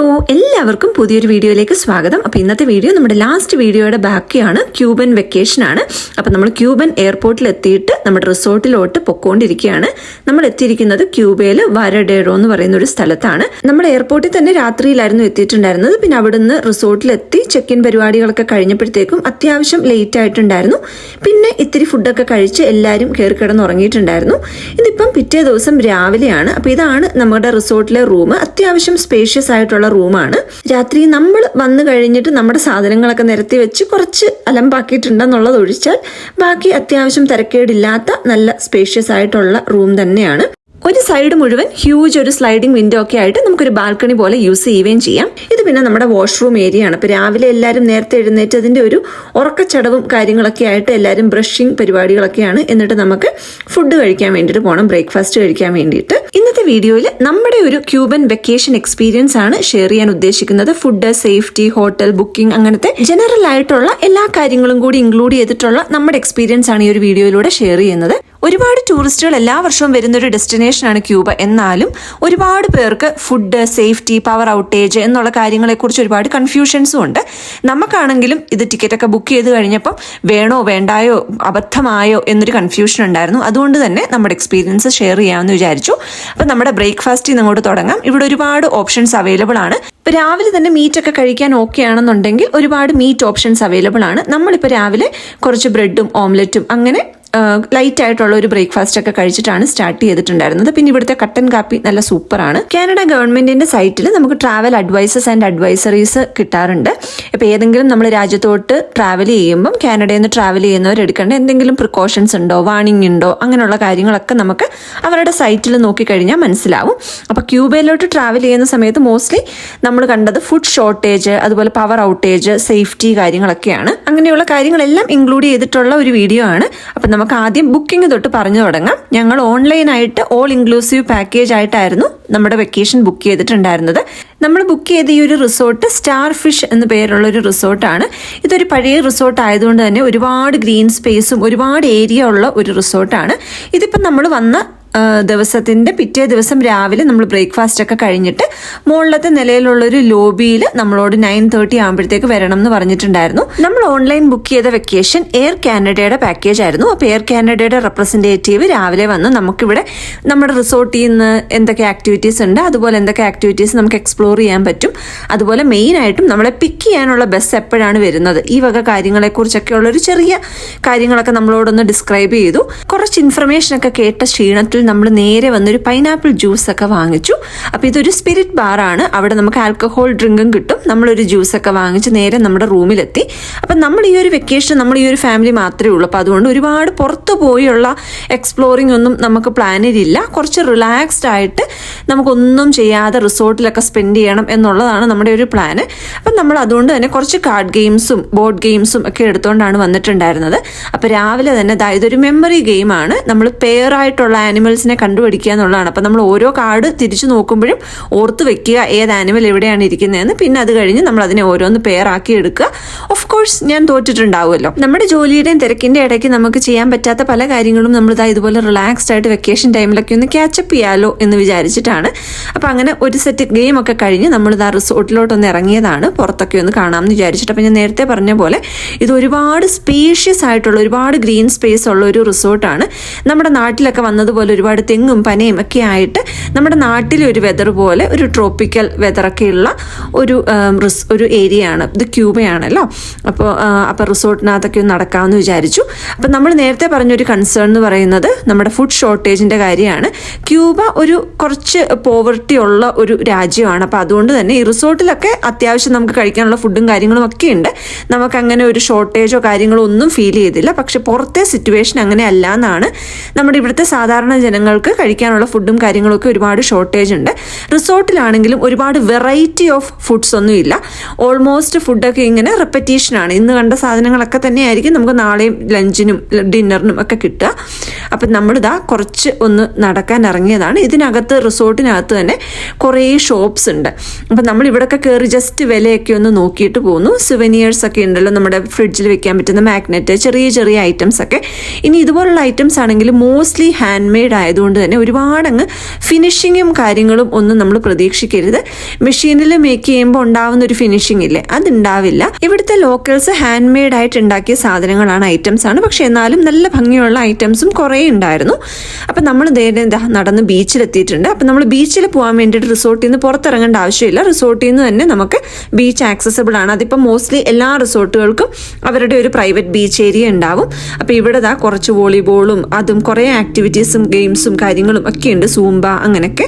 Hello, എല്ലാവർക്കും പുതിയൊരു വീഡിയോയിലേക്ക് സ്വാഗതം. അപ്പോൾ ഇന്നത്തെ വീഡിയോ നമ്മുടെ ലാസ്റ്റ് വീഡിയോയുടെ ബാക്കിയാണ്. ക്യൂബൻ വെക്കേഷൻ ആണ്. അപ്പോൾ നമ്മൾ ക്യൂബൻ എയർപോർട്ടിൽ എത്തിയിട്ട് നമ്മുടെ റിസോർട്ടിലോട്ട് പൊക്കോണ്ടിരിക്കുകയാണ്. നമ്മൾ എത്തിയിരിക്കുന്നത് ക്യൂബയിൽ വാരഡേറോ എന്ന് പറയുന്ന ഒരു സ്ഥലത്താണ്. നമ്മൾ എയർപോർട്ടിൽ തന്നെ രാത്രിയിലായിരുന്നു എത്തിയിട്ടുണ്ടായിരുന്നത്. പിന്നെ അവിടുന്ന് റിസോർട്ടിലെത്തി ചെക്ക് ഇൻ പരിപാടികളൊക്കെ കഴിഞ്ഞപ്പോഴത്തേക്കും അത്യാവശ്യം ലേറ്റ് ആയിട്ടുണ്ടായിരുന്നു. പിന്നെ ഇത്തിരി ഫുഡൊക്കെ കഴിച്ച് എല്ലാവരും കയറി കിടന്ന് ഉറങ്ങിയിട്ടുണ്ടായിരുന്നു. ഇതിപ്പം പിറ്റേ ദിവസം രാവിലെയാണ്. അപ്പോൾ ഇതാണ് നമ്മുടെ റിസോർട്ടിലെ റൂം. അത്യാവശ്യം സ്പേഷ്യസ് ആയിട്ടുള്ള റൂമാണ്. രാത്രി നമ്മൾ വന്നു കഴിഞ്ഞിട്ട് നമ്മുടെ സാധനങ്ങളൊക്കെ നിരത്തി വെച്ച് കുറച്ച് അലമ്പാക്കിയിട്ടുണ്ടെന്നുള്ളത് ഒഴിച്ചാൽ ബാക്കി അത്യാവശ്യം തിരക്കേടില്ലാത്ത നല്ല സ്പേഷ്യസ് ആയിട്ടുള്ള റൂം തന്നെയാണ്. ഒരു സൈഡ് മുഴുവൻ ഹ്യൂജ് ഒരു സ്ലൈഡിംഗ് വിൻഡോ ഒക്കെ ആയിട്ട് നമുക്കൊരു ബാൽക്കണി പോലെ യൂസ് ചെയ്യുകയും ചെയ്യാം. ഇത് പിന്നെ നമ്മുടെ വാഷ്റൂം ഏരിയ ആണ്. അപ്പോൾ രാവിലെ എല്ലാവരും നേരത്തെ എഴുന്നേറ്റതിൻ്റെ ഒരു ഉറക്കച്ചടവും കാര്യങ്ങളൊക്കെ ആയിട്ട് എല്ലാവരും ബ്രഷിംഗ് പരിപാടികളൊക്കെയാണ്. എന്നിട്ട് നമുക്ക് ഫുഡ് കഴിക്കാൻ വേണ്ടിയിട്ട് പോകണം, ബ്രേക്ക്ഫാസ്റ്റ് കഴിക്കാൻ വേണ്ടിയിട്ട്. ഇന്നത്തെ വീഡിയോയിൽ നമ്മുടെ ഒരു ക്യൂബൻ വെക്കേഷൻ എക്സ്പീരിയൻസ് ആണ് ഷെയർ ചെയ്യാൻ ഉദ്ദേശിക്കുന്നത്. ഫുഡ്, സേഫ്റ്റി, ഹോട്ടൽ ബുക്കിംഗ്, അങ്ങനത്തെ ജനറൽ ആയിട്ടുള്ള എല്ലാ കാര്യങ്ങളും കൂടി ഇൻക്ലൂഡ് ചെയ്തിട്ടുള്ള നമ്മുടെ എക്സ്പീരിയൻസ് ആണ് ഈ ഒരു വീഡിയോയിലൂടെ ഷെയർ ചെയ്യുന്നത്. ഒരുപാട് ടൂറിസ്റ്റുകൾ എല്ലാ വർഷവും വരുന്നൊരു ഡെസ്റ്റിനേഷനാണ് ക്യൂബ. എന്നാലും ഒരുപാട് പേർക്ക് ഫുഡ്, സേഫ്റ്റി, പവർ ഔട്ടേജ് എന്നുള്ള കാര്യങ്ങളെക്കുറിച്ച് ഒരുപാട് കൺഫ്യൂഷൻസും ഉണ്ട്. നമുക്കാണെങ്കിലും ഇത് ടിക്കറ്റൊക്കെ ബുക്ക് ചെയ്ത് കഴിഞ്ഞപ്പം വേണോ വേണ്ടായോ അബദ്ധമായോ എന്നൊരു കൺഫ്യൂഷൻ ഉണ്ടായിരുന്നു. അതുകൊണ്ട് തന്നെ നമ്മുടെ എക്സ്പീരിയൻസ് ഷെയർ ചെയ്യാമെന്ന് വിചാരിച്ചു. അപ്പം നമ്മുടെ ബ്രേക്ക്ഫാസ്റ്റിൽ നിന്ന് അങ്ങോട്ട് തുടങ്ങാം. ഇവിടെ ഒരുപാട് ഓപ്ഷൻസ് അവൈലബിൾ ആണ്. ഇപ്പോൾ രാവിലെ തന്നെ മീറ്റൊക്കെ കഴിക്കാൻ ഓക്കെ ആണെന്നുണ്ടെങ്കിൽ ഒരുപാട് മീറ്റ് ഓപ്ഷൻസ് അവൈലബിൾ ആണ്. നമ്മളിപ്പോൾ രാവിലെ കുറച്ച് ബ്രെഡും ഓംലെറ്റും അങ്ങനെ ലൈറ്റ് ആയിട്ടുള്ള ഒരു ബ്രേക്ക്ഫാസ്റ്റ് ഒക്കെ കഴിച്ചിട്ടാണ് സ്റ്റാർട്ട് ചെയ്തിട്ടുണ്ടായിരുന്നത്. പിന്നെ ഇവിടുത്തെ കട്ടൻ കാപ്പി നല്ല സൂപ്പറാണ്. കാനഡ ഗവൺമെന്റിന്റെ സൈറ്റിൽ നമുക്ക് ട്രാവൽ അഡ്വൈസസ് ആൻഡ് അഡ്വൈസറീസ് കിട്ടാറുണ്ട്. ഇപ്പോൾ ഏതെങ്കിലും നമ്മൾ രാജ്യത്തോട്ട് ട്രാവൽ ചെയ്യുമ്പം കാനഡയിൽ നിന്ന് ട്രാവൽ ചെയ്യുന്നവർ എടുക്കേണ്ട എന്തെങ്കിലും പ്രിക്കോഷൻസ് ഉണ്ടോ, വാണിംഗ് ഉണ്ടോ, അങ്ങനെയുള്ള കാര്യങ്ങളൊക്കെ നമുക്ക് അവരുടെ സൈറ്റിൽ നോക്കിക്കഴിഞ്ഞാൽ മനസ്സിലാവും. അപ്പോൾ ക്യൂബയിലോട്ട് ട്രാവൽ ചെയ്യുന്ന സമയത്ത് മോസ്റ്റ്ലി നമ്മൾ കണ്ടത് ഫുഡ് ഷോർട്ടേജ്, അതുപോലെ പവർ ഔട്ടേജ്, സേഫ്റ്റി കാര്യങ്ങളൊക്കെയാണ്. അങ്ങനെയുള്ള കാര്യങ്ങളെല്ലാം ഇൻക്ലൂഡ് ചെയ്തിട്ടുള്ള ഒരു വീഡിയോ ആണ്. അപ്പം നമുക്ക് ആദ്യം ബുക്കിംഗ് തൊട്ട് പറഞ്ഞു തുടങ്ങാം. ഞങ്ങൾ ഓൺലൈനായിട്ട് ഓൾ ഇൻക്ലൂസീവ് പാക്കേജ് ആയിട്ടായിരുന്നു നമ്മുടെ വെക്കേഷൻ ബുക്ക് ചെയ്തിട്ടുണ്ടായിരുന്നത്. നമ്മൾ ബുക്ക് ചെയ്ത ഈ ഒരു റിസോർട്ട് സ്റ്റാർ ഫിഷ് എന്ന പേരുള്ള ഒരു റിസോർട്ടാണ്. ഇതൊരു പഴയ റിസോർട്ട് ആയതുകൊണ്ട് തന്നെ ഒരുപാട് ഗ്രീൻ സ്പേസും ഒരുപാട് ഏരിയ ഉള്ള ഒരു റിസോർട്ടാണ്. ഇതിപ്പം നമ്മൾ വന്ന ദിവസത്തിൻ്റെ പിറ്റേ ദിവസം രാവിലെ നമ്മൾ ബ്രേക്ക്ഫാസ്റ്റ് ഒക്കെ കഴിഞ്ഞിട്ട് മുകളിലത്തെ നിലയിലുള്ളൊരു ലോബിയിൽ നമ്മളോട് 9:30 ആകുമ്പോഴത്തേക്ക് വരണം എന്ന് പറഞ്ഞിട്ടുണ്ടായിരുന്നു. നമ്മൾ ഓൺലൈൻ ബുക്ക് ചെയ്ത വെക്കേഷൻ എയർ കാനഡയുടെ പാക്കേജ് ആയിരുന്നു. അപ്പോൾ എയർ കാനഡയുടെ റെപ്രസെൻറ്റേറ്റീവ് രാവിലെ വന്ന് നമുക്കിവിടെ നമ്മുടെ റിസോർട്ടിൽ നിന്ന് എന്തൊക്കെ ആക്ടിവിറ്റീസ് ഉണ്ട്, അതുപോലെ എന്തൊക്കെ ആക്ടിവിറ്റീസ് നമുക്ക് എക്സ്പ്ലോർ ചെയ്യാൻ പറ്റും, അതുപോലെ മെയിനായിട്ടും നമ്മളെ പിക്ക് ചെയ്യാനുള്ള ബസ് എപ്പോഴാണ് വരുന്നത്, ഈ വക കാര്യങ്ങളെക്കുറിച്ചൊക്കെ ഉള്ളൊരു ചെറിയ കാര്യങ്ങളൊക്കെ നമ്മളോടൊന്ന് ഡിസ്ക്രൈബ് ചെയ്തു. കുറച്ച് ഇൻഫർമേഷനൊക്കെ കേട്ട ക്ഷീണത്തിൽ നമ്മൾ നേരെ വന്നൊരു പൈനാപ്പിൾ ജ്യൂസ് ഒക്കെ വാങ്ങിച്ചു. അപ്പോൾ ഇതൊരു സ്പിരിറ്റ് ബാറാണ്. അവിടെ നമുക്ക് ആൽക്കഹോൾ ഡ്രിങ്കും കിട്ടും. നമ്മളൊരു ജ്യൂസൊക്കെ വാങ്ങിച്ച് നേരെ നമ്മുടെ റൂമിലെത്തി. അപ്പം നമ്മൾ ഈ ഒരു വെക്കേഷൻ നമ്മൾ ഈ ഒരു ഫാമിലി മാത്രമേ ഉള്ളൂ. അപ്പോൾ അതുകൊണ്ട് ഒരുപാട് പുറത്ത് പോയുള്ള എക്സ്പ്ലോറിംഗ് ഒന്നും നമുക്ക് പ്ലാനിലില്ല. കുറച്ച് റിലാക്സ്ഡ് ആയിട്ട് നമുക്കൊന്നും ചെയ്യാതെ റിസോർട്ടിലൊക്കെ സ്പെൻഡ് ചെയ്യണം എന്നുള്ളതാണ് നമ്മുടെ ഒരു പ്ലാന്. അപ്പം നമ്മൾ അതുകൊണ്ട് തന്നെ കുറച്ച് കാർഡ് ഗെയിംസും ബോർഡ് ഗെയിംസും ഒക്കെ എടുത്തുകൊണ്ടാണ് വന്നിട്ടുണ്ടായിരുന്നത്. അപ്പോൾ രാവിലെ തന്നെ ഇതൊരു മെമ്മറി ഗെയിമാണ്. നമ്മൾ പെയറായിട്ടുള്ള ആനിമൽസിനെ കണ്ടുപിടിക്കുക എന്നുള്ളതാണ്. അപ്പം നമ്മൾ ഓരോ കാർഡ് തിരിച്ചു നോക്കുമ്പോഴും ഓർത്ത് വെക്കുക ഏത് ആനിമൽ എവിടെയാണ് ഇരിക്കുന്നതെന്ന്. പിന്നെ അത് കഴിഞ്ഞ് നമ്മൾ അതിനെ ഓരോന്ന് പെയറാക്കി എടുക്കുക. ഓഫ് കോഴ്സ് ഞാൻ തോറ്റിട്ടുണ്ടാവുമല്ലോ. നമ്മുടെ ജോലിയുടെയും തിരക്കിൻ്റെ ഇടയ്ക്ക് നമുക്ക് ചെയ്യാൻ പറ്റാത്ത പല കാര്യങ്ങളും നമ്മൾ ഇതുപോലെ റിലാക്സ്ഡ് ആയിട്ട് വെക്കേഷൻ ടൈമിലൊക്കെ ഒന്ന് ക്യാച്ചപ്പ് ചെയ്യാലോ എന്ന് വിചാരിച്ചിട്ടാണ്. അപ്പം അങ്ങനെ ഒരു സെറ്റ് ഗെയിം ഒക്കെ കഴിഞ്ഞ് നമ്മൾ റിസോർട്ടിലോട്ടൊന്ന് ഇറങ്ങിയതാണ്. പുറത്തൊക്കെ ഒന്ന് കാണാമെന്ന് വിചാരിച്ചിട്ട്. അപ്പം ഞാൻ നേരത്തെ പറഞ്ഞ പോലെ ഇത് ഒരുപാട് സ്പേഷ്യസ് ആയിട്ടുള്ള ഒരുപാട് ഗ്രീൻ സ്പേസ് ഉള്ള ഒരു റിസോർട്ടാണ്. നമ്മുടെ നാട്ടിലൊക്കെ വന്നതുപോലെ ഒരുപാട് തെങ്ങും പനയും ഒക്കെ ആയിട്ട് നമ്മുടെ നാട്ടിലെ ഒരു വെതർ പോലെ ഒരു ട്രോപ്പിക്കൽ വെതറൊക്കെയുള്ള ഒരു ഏരിയ ആണ്. ഇത് ക്യൂബയാണല്ലോ. അപ്പോൾ റിസോർട്ടിനകത്തൊക്കെ ഒന്ന് നടക്കാമെന്ന് വിചാരിച്ചു. അപ്പം നമ്മൾ നേരത്തെ പറഞ്ഞൊരു കൺസേൺ എന്ന് പറയുന്നത് നമ്മുടെ ഫുഡ് ഷോർട്ടേജിൻ്റെ കാര്യമാണ്. ക്യൂബ ഒരു കുറച്ച് പോവർട്ടി ഉള്ള ഒരു രാജ്യമാണ്. അപ്പോൾ അതുകൊണ്ട് തന്നെ ഈ റിസോർട്ടിലൊക്കെ അത്യാവശ്യം നമുക്ക് കഴിക്കാനുള്ള ഫുഡും കാര്യങ്ങളും ഒക്കെ ഉണ്ട്. നമുക്കങ്ങനെ ഒരു ഷോർട്ടേജോ കാര്യങ്ങളോ ഒന്നും ഫീൽ ചെയ്തില്ല. പക്ഷെ പുറത്തെ സിറ്റുവേഷൻ അങ്ങനെ അല്ല എന്നാണ്. നമ്മുടെ ഇവിടുത്തെ സാധാരണ ജനങ്ങൾക്ക് കഴിക്കാനുള്ള ഫുഡും കാര്യങ്ങളൊക്കെ ഒരുപാട് ഷോർട്ടേജ് ഉണ്ട്. റിസോർട്ടിലാണെങ്കിലും ഒരുപാട് വെറൈറ്റി ഓഫ് ഫുഡ്സ് ഒന്നും ഇല്ല. ഓൾമോസ്റ്റ് ഫുഡൊക്കെ ഇങ്ങനെ റെപ്പറ്റീഷനാണ്. ഇന്ന് കണ്ട സാധനങ്ങളൊക്കെ തന്നെയായിരിക്കും നമുക്ക് നാളെയും ലഞ്ചിനും ഡിന്നറിനും ഒക്കെ കിട്ടുക. അപ്പം നമ്മളിതാ കുറച്ച് ഒന്ന് നടക്കാൻ ഇറങ്ങിയതാണ്. ഇതിനകത്ത് റിസോർട്ടിനകത്ത് തന്നെ കുറേ ഷോപ്സ് ഉണ്ട്. അപ്പം നമ്മൾ ഇവിടെയൊക്കെ കയറി ജസ്റ്റ് വിലയൊക്കെ ഒന്ന് നോക്കിയിട്ട് പോകുന്നു. സുവനിയേഴ്സ് ഒക്കെ ഉണ്ടല്ലോ, നമ്മുടെ ഫ്രിഡ്ജിൽ വെക്കാൻ പറ്റുന്ന മാഗ്നറ്റ്, ചെറിയ ചെറിയ ഐറ്റംസ് ഒക്കെ. ഇനി ഇതുപോലുള്ള ഐറ്റംസ് ആണെങ്കിൽ മോസ്റ്റ്ലി ഹാൻഡ് മെയ്ഡ് ആയതുകൊണ്ട് തന്നെ ഒരുപാട് അങ്ങ് ഫിനിഷിങ്ങും കാര്യങ്ങളും ഒന്നും നമ്മൾ പ്രതീക്ഷിക്കരുത്. മെഷീനിൽ മേക്ക് ചെയ്യുമ്പോൾ ഉണ്ടാവുന്ന ഒരു ഫിനിഷിംഗ് ഇല്ലേ, അതുണ്ടാവില്ല. ഇവിടുത്തെ ലോക്കൽസ് ഹാൻഡ് മെയ്ഡ് ആയിട്ട് ഉണ്ടാക്കിയ സാധനങ്ങളാണ്, ഐറ്റംസ് ആണ്. പക്ഷെ എന്നാലും നല്ല ഭംഗിയുള്ള ഐറ്റംസും കുറേ ഉണ്ടായിരുന്നു. അപ്പം നമ്മൾ നടന്ന് ബീച്ചിലെത്തിയിട്ടുണ്ട്. അപ്പം നമ്മൾ ബീച്ചിൽ പോകാൻ വേണ്ടിയിട്ട് റിസോർട്ടിൽ നിന്ന് പുറത്തിറങ്ങേണ്ട ആവശ്യമില്ല. റിസോർട്ടിൽ നിന്ന് തന്നെ നമുക്ക് ബീച്ച് ആക്സസിബിൾ ആണ്. അതിപ്പം മോസ്റ്റ്ലി എല്ലാ റിസോർട്ടുകൾക്കും അവരുടെ ഒരു പ്രൈവറ്റ് ബീച്ച് ഏരിയ ഉണ്ടാവും. അപ്പോൾ ഇവിടെ കുറച്ച് വോളിബോളും അതും കുറേ ആക്ടിവിറ്റീസും ഗെയിംസും കാര്യങ്ങളും ഒക്കെ ഉണ്ട്, സൂംബ അങ്ങനെയൊക്കെ.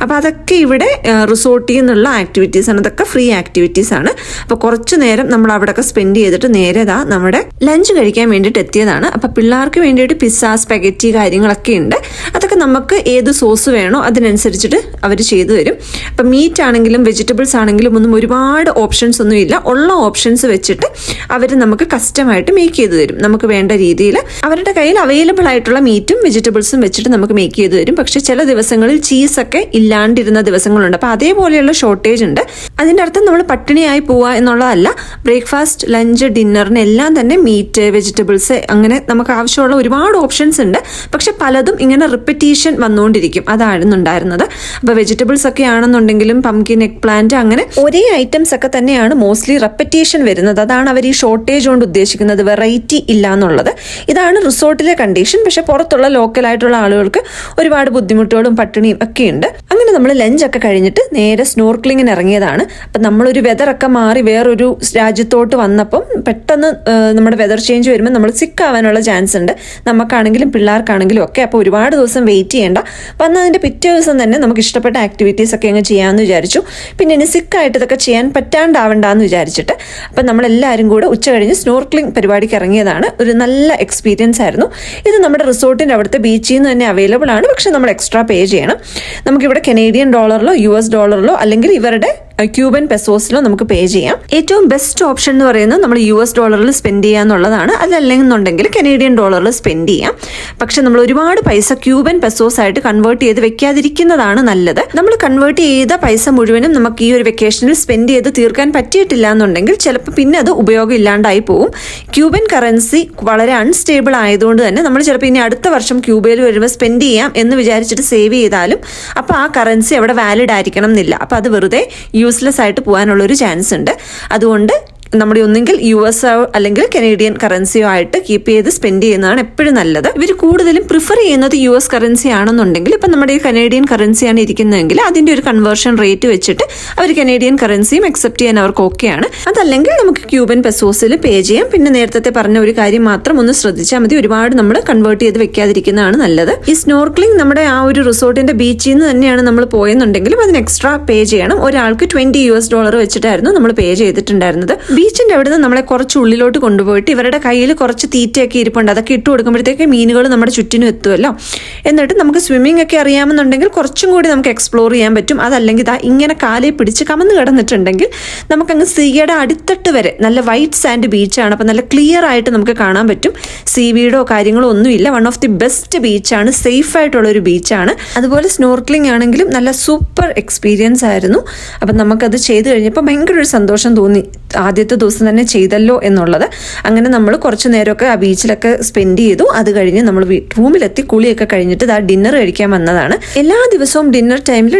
അപ്പോൾ അതൊക്കെ ഇവിടെ റിസോർട്ടിൽ നിന്നുള്ള ആക്ടിവിറ്റീസ് ആണ്. അതൊക്കെ ഫ്രീ ആക്ടിവിറ്റീസ് ആണ്. അപ്പോൾ കുറച്ച് നേരം നമ്മൾ അവിടെയൊക്കെ സ്പെൻഡ് ചെയ്തിട്ട് നേരെ നമ്മുടെ ലഞ്ച് കഴിക്കാൻ വേണ്ടിയിട്ട് എത്തിയതാണ്. അപ്പോൾ പിള്ളേർക്ക് വേണ്ടിയിട്ട് പിസ്സ, സ്പെഗറ്റി കാര്യങ്ങളൊക്കെ ഉണ്ട്. അതൊക്കെ നമുക്ക് ഏത് സോസ് വേണോ അതിനനുസരിച്ചിട്ട് അവർ ചെയ്തു തരും. അപ്പം മീറ്റ് ആണെങ്കിലും വെജിറ്റബിൾസ് ആണെങ്കിലും ഒന്നും ഒരുപാട് ഓപ്ഷൻസ് ഒന്നും ഇല്ല. ഉള്ള ഓപ്ഷൻസ് വെച്ചിട്ട് അവർ നമുക്ക് കസ്റ്റമായിട്ട് മേക്ക് ചെയ്ത് തരും. നമുക്ക് വേണ്ട രീതിയിൽ അവരുടെ കയ്യിൽ അവൈലബിൾ ആയിട്ടുള്ള മീറ്റും വെജിറ്റബിൾസും വെച്ചിട്ട് നമുക്ക് മേക്ക് ചെയ്ത് തരും. പക്ഷെ ചില ദിവസങ്ങളിൽ ചീസൊക്കെ ഇല്ലാണ്ടിരുന്ന ദിവസങ്ങളുണ്ട്. അപ്പോൾ അതേപോലെയുള്ള ഷോർട്ടേജ് ഉണ്ട്. അതിൻ്റെ അർത്ഥം നമ്മൾ പട്ടിണിയായി പോവുക എന്നുള്ളതല്ല. ബ്രേക്ക്ഫാസ്റ്റ്, ലഞ്ച്, ഡിന്നറിന് എല്ലാം തന്നെ മീറ്റ്, വെജിറ്റബിൾസ് അങ്ങനെ നമുക്ക് ആവശ്യമുള്ള ഒരുപാട് ഓപ്ഷൻസ് ഉണ്ട്. പക്ഷെ പലതും ഇങ്ങനെ റിപ്പറ്റീഷൻ വന്നുകൊണ്ടിരിക്കും. അതായിരുന്നുണ്ടായിരുന്നത്. അപ്പോൾ വെജിറ്റബിൾസ് ഒക്കെ ആണെന്നുണ്ടെങ്കിലും പംകിൻ, എഗ് പ്ലാന്റ് അങ്ങനെ ഒരേ ഐറ്റംസ് ഒക്കെ തന്നെയാണ് മോസ്റ്റ്ലി റെപ്പറ്റീഷൻ വരുന്നത്. അതാണ് അവർ ഈ ഷോർട്ടേജ് കൊണ്ട് ഉദ്ദേശിക്കുന്നത്, വെറൈറ്റി ഇല്ല എന്നുള്ളത്. ഇതാണ് റിസോർട്ടിലെ കണ്ടീഷൻ. പക്ഷെ പുറത്തുള്ള ലോക്കലായിട്ടുള്ള ആളുകൾക്ക് ഒരുപാട് ബുദ്ധിമുട്ടുകളും പട്ടിണിയും ഒക്കെ ഉണ്ട്. അങ്ങനെ നമ്മൾ ലഞ്ചൊക്കെ കഴിഞ്ഞിട്ട് നേരെ സ്നോർക്ലിങ്ങിന് ഇറങ്ങിയതാണ്. അപ്പം നമ്മളൊരു വെതറൊക്കെ മാറി വേറൊരു രാജ്യത്തോട്ട് വന്നപ്പം പെട്ടെന്ന് നമ്മുടെ വെതർ ചേഞ്ച് വരുമ്പോൾ നമ്മൾ സിക്ക് ആവാനുള്ള ചാൻസ് ഉണ്ട്, നമുക്കാണെങ്കിലും പിള്ളേർക്കാണെങ്കിലും ഒക്കെ. അപ്പോൾ ഒരുപാട് ദിവസം വെയിറ്റ് ചെയ്യേണ്ട. വന്നതിൻ്റെ പിറ്റേ ദിവസം തന്നെ നമുക്ക് ഇഷ്ടപ്പെട്ട ആക്ടിവിറ്റീസ് ഒക്കെ അങ്ങ് ചെയ്യാമെന്ന് വിചാരിച്ചു. പിന്നെ ഇനി സിക്കായിട്ട് ഇതൊക്കെ ചെയ്യാൻ പറ്റാണ്ടാവണ്ടെന്ന് വിചാരിച്ചിട്ട് അപ്പം നമ്മളെല്ലാവരും കൂടെ ഉച്ച കഴിഞ്ഞ് സ്നോർക്ലിംഗ് പരിപാടിക്ക് ഇറങ്ങിയതാണ്. ഒരു നല്ല എക്സ്പീരിയൻസ് ആയിരുന്നു. ഇത് നമ്മുടെ റിസോർട്ടിൻ്റെ അവിടുത്തെ ബീച്ചിൽ നിന്ന് തന്നെ അവൈലബിൾ ആണ്. പക്ഷെ നമ്മൾ എക്സ്ട്രാ പേ ചെയ്യണം. നമുക്കിവിടെ കനേഡിയൻ ഡോളറിലോ US ഡോളറിലോ അല്ലെങ്കിൽ ഇവരുടെ ക്യൂബൻ പെസോസിലോ നമുക്ക് പേ ചെയ്യാം. ഏറ്റവും ബെസ്റ്റ് ഓപ്ഷൻ എന്ന് പറയുന്നത് നമ്മൾ US ഡോളറിൽ സ്പെൻഡ് ചെയ്യുക എന്നുള്ളതാണ്. അതല്ലെന്നുണ്ടെങ്കിൽ കനേഡിയൻ ഡോളറിൽ സ്പെൻഡ് ചെയ്യാം. പക്ഷെ നമ്മൾ ഒരുപാട് പൈസ ക്യൂബൻ പെസോസ് ആയിട്ട് കൺവേർട്ട് ചെയ്ത് വെക്കാതിരിക്കുന്നതാണ് നല്ലത്. നമ്മൾ കൺവേർട്ട് ചെയ്ത പൈസ മുഴുവനും നമുക്ക് ഈ ഒരു വെക്കേഷനിൽ സ്പെൻഡ് ചെയ്ത് തീർക്കാൻ പറ്റിയിട്ടില്ല എന്നുണ്ടെങ്കിൽ ചിലപ്പോൾ പിന്നെ അത് ഉപയോഗം ഇല്ലാണ്ടായി പോകും. ക്യൂബൻ കറൻസി വളരെ അൺസ്റ്റേബിൾ ആയതുകൊണ്ട് തന്നെ നമ്മൾ ചിലപ്പോൾ ഇനി അടുത്ത വർഷം ക്യൂബയിൽ വരുമ്പോൾ സ്പെൻഡ് ചെയ്യാം എന്ന് വിചാരിച്ചിട്ട് സേവ് ചെയ്താലും അപ്പോൾ ആ കറൻസി അവിടെ വാലിഡ് ആയിരിക്കണം എന്നില്ല. അപ്പോൾ അത് വെറുതെ യൂസ്ലെസ് ആയിട്ട് പോകാനുള്ളൊരു ചാൻസ് ഉണ്ട്. അതുകൊണ്ട് നമ്മുടെ ഒന്നെങ്കിൽ US അല്ലെങ്കിൽ കനേഡിയൻ കറൻസിയോ ആയിട്ട് കീപ്പ് ചെയ്ത് സ്പെൻഡ് ചെയ്യുന്നതാണ് എപ്പോഴും നല്ലത്. ഇവർ കൂടുതലും പ്രിഫർ ചെയ്യുന്നത് US കറൻസി ആണെന്നുണ്ടെങ്കിൽ ഇപ്പം നമ്മുടെ ഈ കനേഡിയൻ കറൻസിയാണ് ഇരിക്കുന്നതെങ്കിൽ അതിൻ്റെ ഒരു കൺവേർഷൻ റേറ്റ് വെച്ചിട്ട് അവർ കനേഡിയൻ കറൻസിയും അക്സെപ്റ്റ് ചെയ്യാൻ അവർക്ക് ഓക്കെയാണ്. അതല്ലെങ്കിൽ നമുക്ക് ക്യൂബൻ പെസോസിൽ പേ ചെയ്യാം. പിന്നെ നേരത്തെ പറഞ്ഞ ഒരു കാര്യം മാത്രം ഒന്ന് ശ്രദ്ധിച്ചാൽ മതി, ഒരുപാട് നമ്മൾ കൺവേർട്ട് ചെയ്ത് വെക്കാതിരിക്കുന്നതാണ് നല്ലത്. ഈ സ്നോർക്ലിംഗ് നമ്മുടെ ആ ഒരു റിസോർട്ടിന്റെ ബീച്ചിൽ നിന്ന് തന്നെയാണ് നമ്മൾ പോയെന്നുണ്ടെങ്കിലും അതിന് എക്സ്ട്രാ പേ ചെയ്യണം. ഒരാൾക്ക് $20 വെച്ചിട്ടായിരുന്നു നമ്മൾ പേ ചെയ്തിട്ടുണ്ടായിരുന്നത്. ബീച്ചിന്റെ അവിടെ നിന്ന് നമ്മളെ കുറച്ച് ഉള്ളിലോട്ട് കൊണ്ടുപോയിട്ട് ഇവരുടെ കയ്യിൽ കുറച്ച് തീറ്റയൊക്കെ ഇരിപ്പുണ്ട്. അതൊക്കെ ഇട്ട് കൊടുക്കുമ്പോഴത്തേക്ക് മീനുകൾ നമ്മുടെ ചുറ്റിനും എത്തുമല്ലോ. എന്നിട്ട് നമുക്ക് സ്വിമ്മിംഗ് ഒക്കെ അറിയാമെന്നുണ്ടെങ്കിൽ കുറച്ചും കൂടി നമുക്ക് എക്സ്പ്ലോർ ചെയ്യാൻ പറ്റും. അതല്ലെങ്കിൽ ഇങ്ങനെ കാലെ പിടിച്ച് കമന്ന് കിടന്നിട്ടുണ്ടെങ്കിൽ നമുക്കങ്ങ് സീയുടെ അടിത്തട്ട് വരെ നല്ല വൈറ്റ് സാൻഡ് ബീച്ചാണ്. അപ്പം നല്ല ക്ലിയർ ആയിട്ട് നമുക്ക് കാണാൻ പറ്റും. സീവീഡോ കാര്യങ്ങളോ ഒന്നുമില്ല. വൺ ഓഫ് ദി ബെസ്റ്റ് ബീച്ചാണ്, സേഫ് ആയിട്ടുള്ളൊരു ബീച്ചാണ്. അതുപോലെ സ്നോർക്ലിംഗ് ആണെങ്കിലും നല്ല സൂപ്പർ എക്സ്പീരിയൻസ് ആയിരുന്നു. അപ്പം നമുക്കത് ചെയ്ത് കഴിഞ്ഞപ്പോൾ ഭയങ്കര ഒരു സന്തോഷം തോന്നി, ആദ്യത്തെ ദിവസം തന്നെ ചെയ്തല്ലോ എന്നുള്ളത്. അങ്ങനെ നമ്മൾ കുറച്ച് നേരമൊക്കെ ആ ബീച്ചിലൊക്കെ സ്പെൻഡ് ചെയ്തു. അത് കഴിഞ്ഞ് നമ്മൾ റൂമിലെത്തി കുളിയൊക്കെ കഴിഞ്ഞിട്ട് ഡിന്നർ കഴിക്കാൻ വന്നതാണ്. എല്ലാ ദിവസവും ഡിന്നർ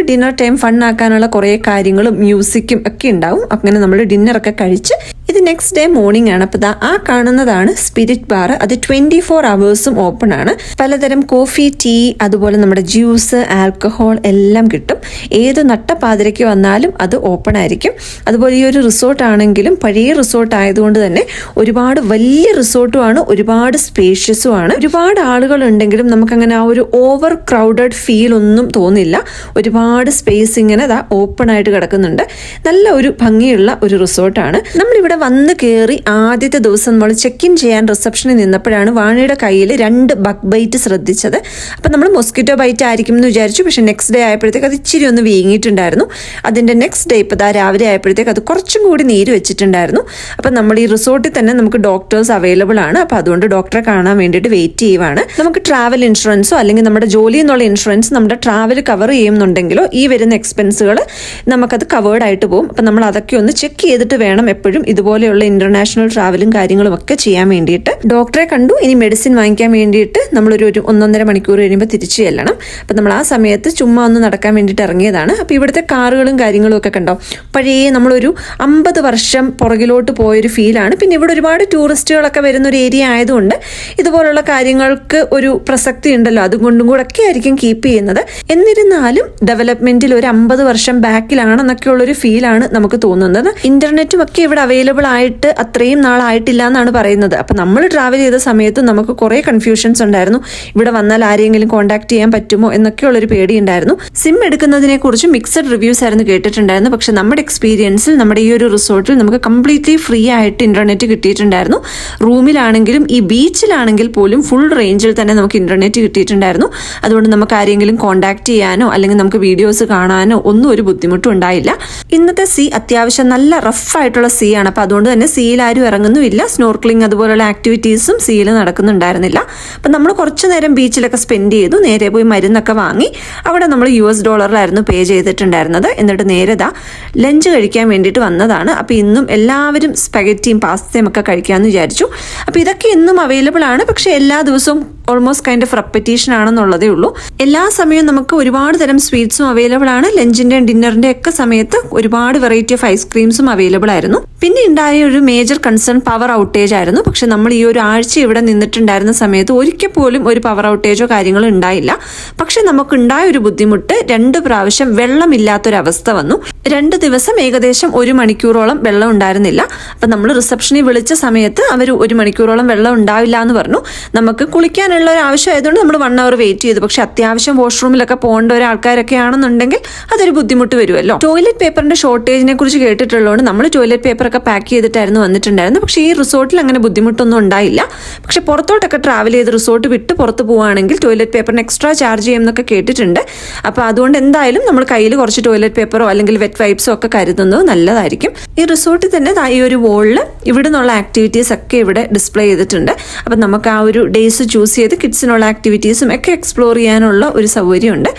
ടൈം ഫൺ ആക്കാനുള്ള കുറേ കാര്യങ്ങളും മ്യൂസിക്കും ഒക്കെ ഉണ്ടാവും. അങ്ങനെ നമ്മൾ ഡിന്നറൊക്കെ കഴിച്ച് ഇത് നെക്സ്റ്റ് ഡേ മോർണിംഗ് ആണ്. അപ്പോൾ ആ കാണുന്നതാണ് സ്പിരിറ്റ് ബാർ. അത് 24 hours ഓപ്പൺ ആണ്. പലതരം കോഫി, ടീ, അതുപോലെ നമ്മുടെ ജ്യൂസ്, ആൽക്കഹോൾ എല്ലാം കിട്ടും. ഏത് നട്ടപ്പാതിരയ്ക്ക് വന്നാലും അത് ഓപ്പൺ ആയിരിക്കും. അതുപോലെ ഈ ഒരു റിസോർട്ട് ആണെങ്കിലും പഴയ റിസോർട്ട് ആയതുകൊണ്ട് തന്നെ ഒരുപാട് വലിയ റിസോർട്ടുമാണ്, ഒരുപാട് സ്പേഷ്യസും ആണ്. ഒരുപാട് ആളുകൾ ഉണ്ടെങ്കിലും നമുക്കങ്ങനെ ആ ഒരു ഓവർ ക്രൗഡഡ് ഫീൽ ഒന്നും തോന്നില്ല. ഒരുപാട് സ്പേസ് ഇങ്ങനെ ഓപ്പൺ ആയിട്ട് കിടക്കുന്നുണ്ട്. നല്ല ഒരു ഭംഗിയുള്ള ഒരു റിസോർട്ടാണ്. നമ്മളിവിടെ വന്ന് കയറി ആദ്യത്തെ ദിവസം നമ്മൾ ചെക്ക് ഇൻ ചെയ്യാൻ റിസപ്ഷനിൽ നിന്നപ്പോഴാണ് വാണിയുടെ കയ്യിൽ 2 ബഗ് ബൈറ്റ് ശ്രദ്ധിച്ചത്. അപ്പം നമ്മൾ മൊസ്കിറ്റോ ബൈറ്റ് ആയിരിക്കും എന്ന് വിചാരിച്ചു. പക്ഷെ നെക്സ്റ്റ് ഡേ ആയപ്പോഴത്തേക്ക് അത് ഇച്ചിരി ഒന്ന് വീങ്ങിയിട്ടുണ്ടായിരുന്നു. അതിൻ്റെ നെക്സ്റ്റ് ഡേ ഇപ്പോൾ രാവിലെ ആയപ്പോഴത്തേക്ക് അത് കുറച്ചും കൂടി നീര് വെച്ചിട്ടുണ്ടായിരുന്നു. അപ്പം നമ്മൾ ഈ റിസോർട്ടിൽ തന്നെ നമുക്ക് ഡോക്ടേഴ്സ് അവൈലബിൾ ആണ്. അപ്പോൾ അതുകൊണ്ട് ഡോക്ടറെ കാണാൻ വേണ്ടിയിട്ട് വെയിറ്റ് ചെയ്യുവാണ്. നമുക്ക് ട്രാവൽ ഇൻഷുറൻസോ അല്ലെങ്കിൽ നമ്മുടെ ജോലി എന്നുള്ള ഇൻഷുറൻസ് നമ്മുടെ ട്രാവൽ കവർ ചെയ്യുന്നുണ്ടെങ്കിലോ ഈ വരുന്ന എക്സ്പെൻസുകൾ നമുക്കത് കവേർഡ് ആയിട്ട് പോകും. അപ്പം നമ്മൾ അതൊക്കെ ഒന്ന് ചെക്ക് ചെയ്തിട്ട് വേണം എപ്പോഴും ഇത് ഇതുപോലെയുള്ള ഇന്റർനാഷണൽ ട്രാവലും കാര്യങ്ങളും ഒക്കെ ചെയ്യാൻ വേണ്ടിയിട്ട്. ഡോക്ടറെ കണ്ടു, ഇനി മെഡിസിൻ വാങ്ങിക്കാൻ വേണ്ടിയിട്ട് നമ്മളൊരു 1.5 മണിക്കൂർ കഴിയുമ്പോൾ തിരിച്ചു ചെല്ലണം. അപ്പം നമ്മൾ ആ സമയത്ത് ചുമ്മാ ഒന്ന് നടക്കാൻ വേണ്ടിയിട്ട് ഇറങ്ങിയതാണ്. അപ്പോൾ ഇവിടുത്തെ കാറുകളും കാര്യങ്ങളും ഒക്കെ കണ്ടോ, പഴയ നമ്മളൊരു 50 വർഷം പുറകിലോട്ട് പോയൊരു ഫീലാണ്. പിന്നെ ഇവിടെ ഒരുപാട് ടൂറിസ്റ്റുകളൊക്കെ വരുന്ന ഒരു ഏരിയ ആയതുകൊണ്ട് ഇതുപോലുള്ള കാര്യങ്ങൾക്ക് ഒരു പ്രസക്തി ഉണ്ടല്ലോ, അതുകൊണ്ടും കൂടെ ഒക്കെ ആയിരിക്കും കീപ്പ് ചെയ്യുന്നത്. എന്നിരുന്നാലും ഡെവലപ്മെന്റിൽ ഒരു 50 വർഷം ബാക്കിലാണെന്നൊക്കെ ഉള്ളൊരു ഫീലാണ് നമുക്ക് തോന്നുന്നത്. ഇന്റർനെറ്റും ഒക്കെ ഇവിടെ അവൈലബിൾ ആയിട്ട് അത്രയും നാളായിട്ടില്ല എന്നാണ് പറയുന്നത്. അപ്പം നമ്മൾ ട്രാവൽ ചെയ്ത സമയത്ത് നമുക്ക് കുറേ കൺഫ്യൂഷൻസ് ഉണ്ടായിരുന്നു. ഇവിടെ വന്നാൽ ആരെങ്കിലും കോൺടാക്ട് ചെയ്യാൻ പറ്റുമോ എന്നൊക്കെയുള്ളൊരു പേടി ഉണ്ടായിരുന്നു. സിം എടുക്കുന്നതിനെ കുറിച്ച് മിക്സഡ് റിവ്യൂസ് ആയിരുന്നു കേട്ടിട്ടുണ്ടായിരുന്നു. പക്ഷെ നമ്മുടെ എക്സ്പീരിയൻസിൽ നമ്മുടെ ഈ ഒരു റിസോർട്ടിൽ നമുക്ക് കംപ്ലീറ്റ്ലി ഫ്രീ ആയിട്ട് ഇന്റർനെറ്റ് കിട്ടിയിട്ടുണ്ടായിരുന്നു. റൂമിലാണെങ്കിലും ഈ ബീച്ചിലാണെങ്കിൽ പോലും ഫുൾ റേഞ്ചിൽ തന്നെ നമുക്ക് ഇന്റർനെറ്റ് കിട്ടിയിട്ടുണ്ടായിരുന്നു. അതുകൊണ്ട് നമുക്ക് ആരെങ്കിലും കോൺടാക്ട് ചെയ്യാനോ അല്ലെങ്കിൽ നമുക്ക് വീഡിയോസ് കാണാനോ ഒന്നും ഒരു ബുദ്ധിമുട്ടും ഉണ്ടായില്ല. ഇന്നത്തെ സീ അത്യാവശ്യം നല്ല റഫായിട്ടുള്ള സീ ആണ്. അപ്പം അതുകൊണ്ട് തന്നെ സീയിൽ ആരും ഇറങ്ങുന്നുമില്ല. സ്നോർക്ലിംഗ് അതുപോലുള്ള ആക്ടിവിറ്റീസും സീയിൽ നടക്കുന്നുണ്ടായിരുന്നില്ല. അപ്പം നമ്മൾ കുറച്ചു നേരം ബീച്ചിലൊക്കെ സ്പെൻഡ് ചെയ്തു. നേരെ പോയി മരുന്നൊക്കെ വാങ്ങി അവിടെ നമ്മൾ $US പേ ചെയ്തിട്ടുണ്ടായിരുന്നത്. എന്നിട്ട് നേരെ ലഞ്ച് കഴിക്കാൻ വേണ്ടിയിട്ട് വന്നതാണ്. അപ്പം ഇന്നും എല്ലാവരും സ്പെഗറ്റിയും പാസ്തയും ഒക്കെ കഴിക്കാമെന്ന് വിചാരിച്ചു. അപ്പം ഇതൊക്കെ ഇന്നും അവൈലബിൾ ആണ്. പക്ഷെ എല്ലാ ദിവസവും ഓൾമോസ്റ്റ് കൈൻഡ് ഓഫ് റെപ്പറ്റീഷൻ ആണെന്നുള്ളതേ ഉള്ളൂ. എല്ലാ സമയവും നമുക്ക് ഒരുപാട് തരം സ്വീറ്റ്സും അവൈലബിൾ ആണ്. ലഞ്ചിന്റെയും ഡിന്നറിന്റെ ഒക്കെ സമയത്ത് ഒരുപാട് വെറൈറ്റി ഓഫ് ഐസ്ക്രീംസും അവൈലബിൾ ആയിരുന്നു. പിന്നെ ഉണ്ടായ ഒരു മേജർ കൺസേൺ പവർ ഔട്ടേജ് ആയിരുന്നു. പക്ഷെ നമ്മൾ ഈ ഒരു ആഴ്ച ഇവിടെ നിന്നിട്ടുണ്ടായിരുന്ന സമയത്ത് ഒരിക്കൽ പോലും ഒരു പവർ ഔട്ടേജോ കാര്യങ്ങളോ ഉണ്ടായില്ല. പക്ഷെ നമുക്കുണ്ടായ ഒരു ബുദ്ധിമുട്ട് 2 പ്രാവശ്യം വെള്ളമില്ലാത്തൊരവസ്ഥ വന്നു. 2 ദിവസം ഏകദേശം 1 മണിക്കൂറോളം വെള്ളം ഉണ്ടായിരുന്നില്ല. അപ്പം നമ്മൾ റിസപ്ഷനിൽ വിളിച്ച സമയത്ത് അവർ 1 മണിക്കൂറോളം വെള്ളം ഉണ്ടാവില്ല എന്ന് പറഞ്ഞു. നമുക്ക് കുളിക്കാനുള്ള ഒരു ആവശ്യം ആയതുകൊണ്ട് നമ്മൾ 1 അവർ വെയിറ്റ് ചെയ്തു. പക്ഷെ അത്യാവശ്യം വാഷ്റൂമിലൊക്കെ പോകേണ്ട ഒരാൾക്കാരൊക്കെ ആണെന്നുണ്ടെങ്കിൽ അതൊരു ബുദ്ധിമുട്ട് വരുമല്ലോ. ടോയ്ലറ്റ് പേപ്പറിന്റെ ഷോർട്ടേജിനെ കുറിച്ച് കേട്ടിട്ടുള്ളതുകൊണ്ട് നമ്മൾ ടോയ്ലറ്റ് പേപ്പർ ഒക്കെ പാക്ക് ചെയ്തിട്ടായിരുന്നു വന്നിട്ടുണ്ടായിരുന്നത്. പക്ഷേ ഈ റിസോർട്ടിൽ അങ്ങനെ ബുദ്ധിമുട്ടൊന്നും ഉണ്ടായില്ല. പക്ഷെ പുറത്തോട്ടൊക്കെ ട്രാവൽ ചെയ്ത് റിസോർട്ട് വിട്ട് പുറത്ത് പോവുകയാണെങ്കിൽ ടോയ്ലറ്റ് പേപ്പറിന് എക്സ്ട്രാ ചാർജ് ചെയ്യുമെന്നൊക്കെ കേട്ടിട്ടുണ്ട്. അപ്പോൾ അതുകൊണ്ട് എന്തായാലും നമ്മൾ കയ്യിൽ കുറച്ച് ടോയ്ലറ്റ് പേപ്പറോ അല്ലെങ്കിൽ വെറ്റ് വൈപ്സോ ഒക്കെ കരുതുന്നത് നല്ലതായിരിക്കും. ഈ റിസോർട്ടിൽ തന്നെ ഈ ഒരു വോളിൽ ഇവിടെ നിന്നുള്ള ആക്ടിവിറ്റീസ് ഒക്കെ ഇവിടെ ഡിസ്പ്ലേ ചെയ്തിട്ടുണ്ട്. അപ്പം നമുക്ക് ആ ഒരു ഡേയ്സ് ചൂസ് ചെയ്ത് കിഡ്സിനുള്ള ആക്ടിവിറ്റീസും ഒക്കെ എക്സ്പ്ലോർ ചെയ്യാനുള്ള ഒരു സൗകര്യമുണ്ട്.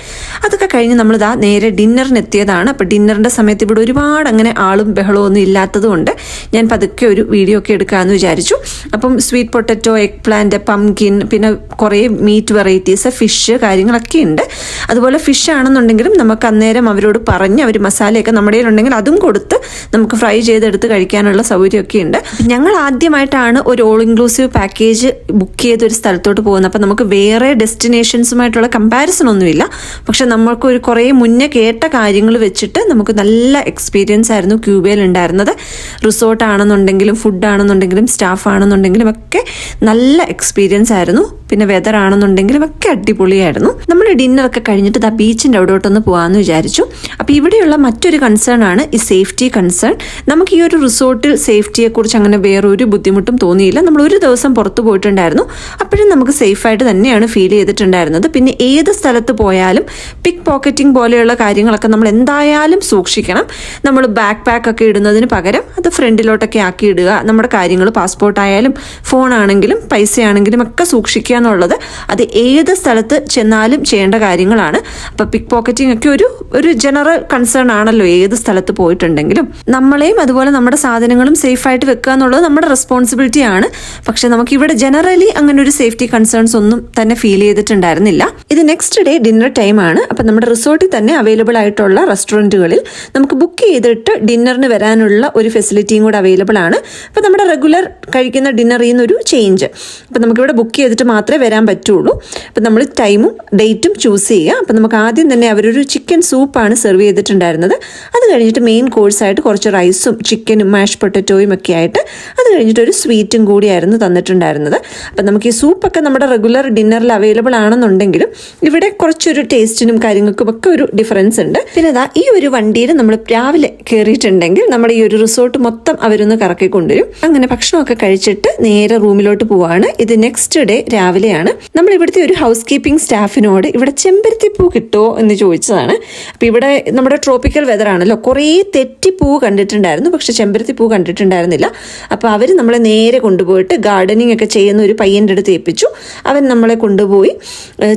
അതൊക്കെ കഴിഞ്ഞ് നമ്മൾ നേരെ ഡിന്നറിന് എത്തിയതാണ്. അപ്പോൾ ഡിന്നറിൻ്റെ സമയത്ത് ഇവിടെ ഒരുപാട് അങ്ങനെ ആളും ബഹളവും ഒന്നും ഇല്ലാത്തതുകൊണ്ട് ഞാൻ പതുക്കെ ഒരു വീഡിയോ ഒക്കെ എടുക്കാമെന്ന് വിചാരിച്ചു. അപ്പം sweet potato, egg plant, pumpkin, പിന്നെ കുറേ മീറ്റ് വെറൈറ്റീസ്, ഫിഷ് കാര്യങ്ങളൊക്കെ ഉണ്ട്. അതുപോലെ ഫിഷ് ആണെന്നുണ്ടെങ്കിലും നമുക്ക് അന്നേരം അവരോട് പറഞ്ഞ് അവർ മസാലയൊക്കെ നമ്മുടെ കയ്യിലുണ്ടെങ്കിൽ അതും കൊടുത്ത് നമുക്ക് ഫ്രൈ ചെയ്തെടുത്ത് കഴിക്കാനുള്ള സൗകര്യമൊക്കെ ഉണ്ട്. ഞങ്ങൾ ആദ്യമായിട്ടാണ് ഒരു ഓൾ ഇൻക്ലൂസീവ് പാക്കേജ് ബുക്ക് ചെയ്തൊരു സ്ഥലത്തോട്ട് പോകുന്നത്. അപ്പം നമുക്ക് വേറെ ഡെസ്റ്റിനേഷൻസുമായിട്ടുള്ള കമ്പാരിസൺ ഒന്നുമില്ല. പക്ഷെ നമ്മൾക്ക് ഒരു കുറേ മുന്നേ കേട്ട കാര്യങ്ങൾ വെച്ചിട്ട് നമുക്ക് നല്ല എക്സ്പീരിയൻസ് ആയിരുന്നു ക്യൂബയിൽ ഉണ്ടായിരുന്നത്. റിസോർട്ട് ആണെന്നുണ്ടെങ്കിലും ഫുഡ് ആണെന്നുണ്ടെങ്കിലും സ്റ്റാഫ് ആണെന്നുണ്ടെങ്കിലും ഒക്കെ നല്ല എക്സ്പീരിയൻസ് ആയിരുന്നു. പിന്നെ വെതർ ആണെന്നുണ്ടെങ്കിലും ഒക്കെ അടിപൊളിയായിരുന്നു. നമ്മൾ ഡിന്നറൊക്കെ കഴിഞ്ഞിട്ട് ബീച്ചിൻ്റെ അവിടോട്ടൊന്ന് പോകാമെന്ന് വിചാരിച്ചു. അപ്പോൾ ഇവിടെയുള്ള മറ്റൊരു കൺസേൺ ആണ് ഈ സേഫ്റ്റി കൺസേൺ. നമുക്ക് ഈ ഒരു റിസോർട്ടിൽ സേഫ്റ്റിയെക്കുറിച്ച് അങ്ങനെ വേറൊരു ബുദ്ധിമുട്ടും തോന്നിയില്ല. നമ്മൾ ഒരു ദിവസം പുറത്ത് പോയിട്ടുണ്ടായിരുന്നു. അപ്പോഴും നമുക്ക് സേഫായിട്ട് തന്നെയാണ് ഫീൽ ചെയ്തിട്ടുണ്ടായിരുന്നത്. പിന്നെ ഏത് സ്ഥലത്ത് പോയാലും പിക്ക് പോക്കറ്റിംഗ് പോലെയുള്ള കാര്യങ്ങളൊക്കെ നമ്മൾ എന്തായാലും സൂക്ഷിക്കണം. നമ്മൾ ബാക്ക് പാക്ക് ഒക്കെ ഇടുന്നതിന് പകരം അത് ഫ്രണ്ടിലോട്ടൊക്കെ ആക്കി ഇടുക. നമ്മുടെ കാര്യങ്ങൾ പാസ്പോർട്ടായാലും ഫോണാണെങ്കിലും പൈസയാണെങ്കിലും ഒക്കെ സൂക്ഷിക്കുക എന്നുള്ളത് അത് ഏത് സ്ഥലത്ത് ചെന്നാലും ചെയ്യേണ്ട കാര്യങ്ങളാണ്. അപ്പോൾ പിക്ക് പോക്കറ്റിംഗ് ഒക്കെ ഒരു ജനറൽ കൺസേൺ ആണല്ലോ ഏത് സ്ഥലത്ത് പോയിട്ടുണ്ടെങ്കിലും. നമ്മളെയും അതുപോലെ നമ്മുടെ സാധനങ്ങളും സേഫായിട്ട് വെക്കുക എന്നുള്ളത് നമ്മുടെ റെസ്പോൺസിബിലിറ്റി ആണ്. പക്ഷെ നമുക്ക് ഇവിടെ ജനറലി അങ്ങനെ ഒരു സേഫ്റ്റി കൺസേൺസ് ഒന്നും തന്നെ ഫീൽ ചെയ്തിട്ടുണ്ടായിരുന്നില്ല. ഇത് നെക്സ്റ്റ് ഡേ ഡിന്നർ ടൈം ആണ്. അപ്പം നമ്മുടെ റിസോർട്ടിൽ തന്നെ അവൈലബിൾ ആയിട്ടുള്ള റെസ്റ്റോറൻറ്റുകളിൽ നമുക്ക് ബുക്ക് ചെയ്തിട്ട് ഡിന്നറിന് വരാനുള്ള ഒരു ഫെസിലിറ്റിയും കൂടെ അവൈലബിൾ ആണ്. അപ്പോൾ നമ്മുടെ റെഗുലർ കഴിക്കുന്ന ഡിന്നറിൽ നിന്നൊരു ചേഞ്ച്. അപ്പം നമുക്കിവിടെ ബുക്ക് ചെയ്തിട്ട് മാത്രമേ വരാൻ പറ്റുള്ളൂ. അപ്പം നമ്മൾ ടൈമും ഡേറ്റും ചൂസ് ചെയ്യുക. അപ്പം നമുക്ക് ആദ്യം തന്നെ അവരൊരു ചിക്കൻ സൂപ്പാണ് സെർവ് ചെയ്തിട്ടുണ്ടായിരുന്നത്. അത് കഴിഞ്ഞിട്ട് മെയിൻ കോഴ്സായിട്ട് കുറച്ച് റൈസും ചിക്കനും മാഷ് പൊട്ടറ്റോയും ഒക്കെ ആയിട്ട് അത് കഴിഞ്ഞിട്ട് ഒരു സ്വീറ്റും കൂടിയായിരുന്നു തന്നിട്ടുണ്ടായിരുന്നത്. അപ്പം നമുക്ക് ഈ സൂപ്പൊക്കെ നമ്മുടെ റെഗുലർ ഡിന്നറിൽ അവൈലബിൾ ആണെന്നുണ്ടെങ്കിലും ഇവിടെ കുറച്ചൊരു ടേസ്റ്റിനും കാര്യങ്ങൾക്കും ഒക്കെ ഒരു ഡിഫറൻസ് ഉണ്ട്. പിന്നെ ഈ ഒരു വണ്ടിയിൽ നമ്മൾ രാവിലെ കയറിയിട്ടുണ്ടെങ്കിൽ നമ്മുടെ ഈ ഒരു റിസോർട്ട് മൊത്തം അവരൊന്ന് കറക്കി കൊണ്ടുവരും. അങ്ങനെ ഭക്ഷണമൊക്കെ കഴിച്ചിട്ട് നേരെ റൂമിലോട്ട് പോവാണ്. ഇത് നെക്സ്റ്റ് ഡേ രാവിലെയാണ്. നമ്മൾ ഇവിടുത്തെ ഒരു ഹൗസ് കീപ്പിംഗ് സ്റ്റാഫിനോട് ഇവിടെ ചെമ്പരത്തിപ്പൂ കിട്ടുമോ എന്ന് ചോദിച്ചതാണ്. അപ്പോൾ ഇവിടെ നമ്മുടെ ട്രോപ്പിക്കൽ വെതർ ആണല്ലോ, കുറേ തെറ്റിപ്പൂ കണ്ടിട്ടുണ്ടായിരുന്നു, പക്ഷെ ചെമ്പരത്തിപ്പൂ കണ്ടിട്ടുണ്ടായിരുന്നില്ല. അപ്പോൾ അവർ നമ്മളെ നേരെ കൊണ്ടുപോയിട്ട് ഗാർഡനിങ് ഒക്കെ ചെയ്യുന്ന ഒരു പയ്യൻ്റെ അടുത്ത് ഏൽപ്പിച്ചു. അവൻ നമ്മളെ കൊണ്ടുപോയി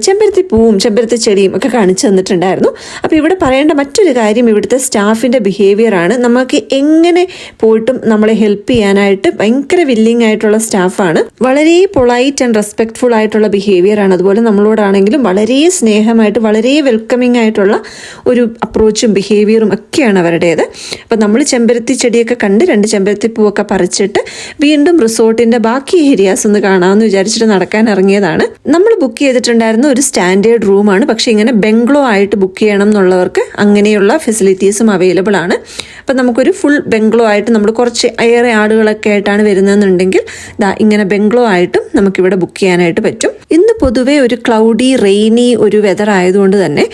ചെമ്പരത്തി പൂവും ചെമ്പരത്തി ചെടിയും ഒക്കെ കാണിച്ചു തന്നിട്ടുണ്ടായിരുന്നു. അപ്പോൾ ഇവിടെ പറയേണ്ട മറ്റൊരു കാര്യം ഇവിടുത്തെ സ്റ്റാഫിൻ്റെ ബിഹേവിയറാണ്. നമുക്ക് എങ്ങനെ പോയിട്ടും നമ്മളെ ഹെൽപ്പ് ചെയ്യാനായിട്ട് ഭയങ്കര വില്ലിങ് ആയിട്ടുള്ള സ്റ്റാഫാണ്. വളരെ പൊളൈറ്റ് ആൻഡ് റെസ്പെക്ട്ഫുൾ ആയിട്ടുള്ള ബിഹേവിയറാണ്. അതുപോലെ നമ്മളോടാണെങ്കിലും വളരെ സ്നേഹമായിട്ട് വളരെ വെൽക്കമിങ് ആയിട്ടുള്ള ഒരു അപ്രോച്ചും ബിഹേവിയറും ഒക്കെയാണ് അവരുടേത്. അപ്പം നമ്മൾ ചെമ്പരത്തി ചെടിയൊക്കെ കണ്ട് 2 ചെമ്പരത്തി പൂവൊക്കെ പറിച്ചിട്ട് വീണ്ടും റിസോർട്ടിൻ്റെ ബാക്കി ഏരിയാസ് ഒന്ന് കാണാമെന്ന് വിചാരിച്ചിട്ട് നടക്കാൻ ഇറങ്ങിയതാണ്. നമ്മൾ ബുക്ക് ചെയ്തിട്ടുണ്ടായിരുന്ന ഒരു സ്റ്റാൻഡേർഡ് റൂമാണ്. പക്ഷേ ഇങ്ങനെ ബംഗ്ലോ ആയിട്ട് ബുക്ക് ചെയ്യണം എന്നുള്ളവർക്ക് അങ്ങനെയുള്ള ഫെസിലിറ്റീസും അവൈലബിൾ ആണ്. അപ്പം നമുക്കൊരു ഫുൾ ബംഗ്ലോ ആയിട്ട് നമ്മൾ കുറച്ച് ഏറെ ആളുകളൊക്കെ ആയിട്ടാണ് വരുന്നതെന്നുണ്ടെങ്കിൽ ഇങ്ങനെ ബംഗ്ലോ ആയിട്ടും നമുക്കിവിടെ ബുക്ക് ചെയ്യാനായിട്ട് പറ്റും. ഇന്ന് പൊതുവെ ഒരു ക്ലൗഡി റെയിനി ഒരു വെതർ ആയതുകൊണ്ട് തന്നെ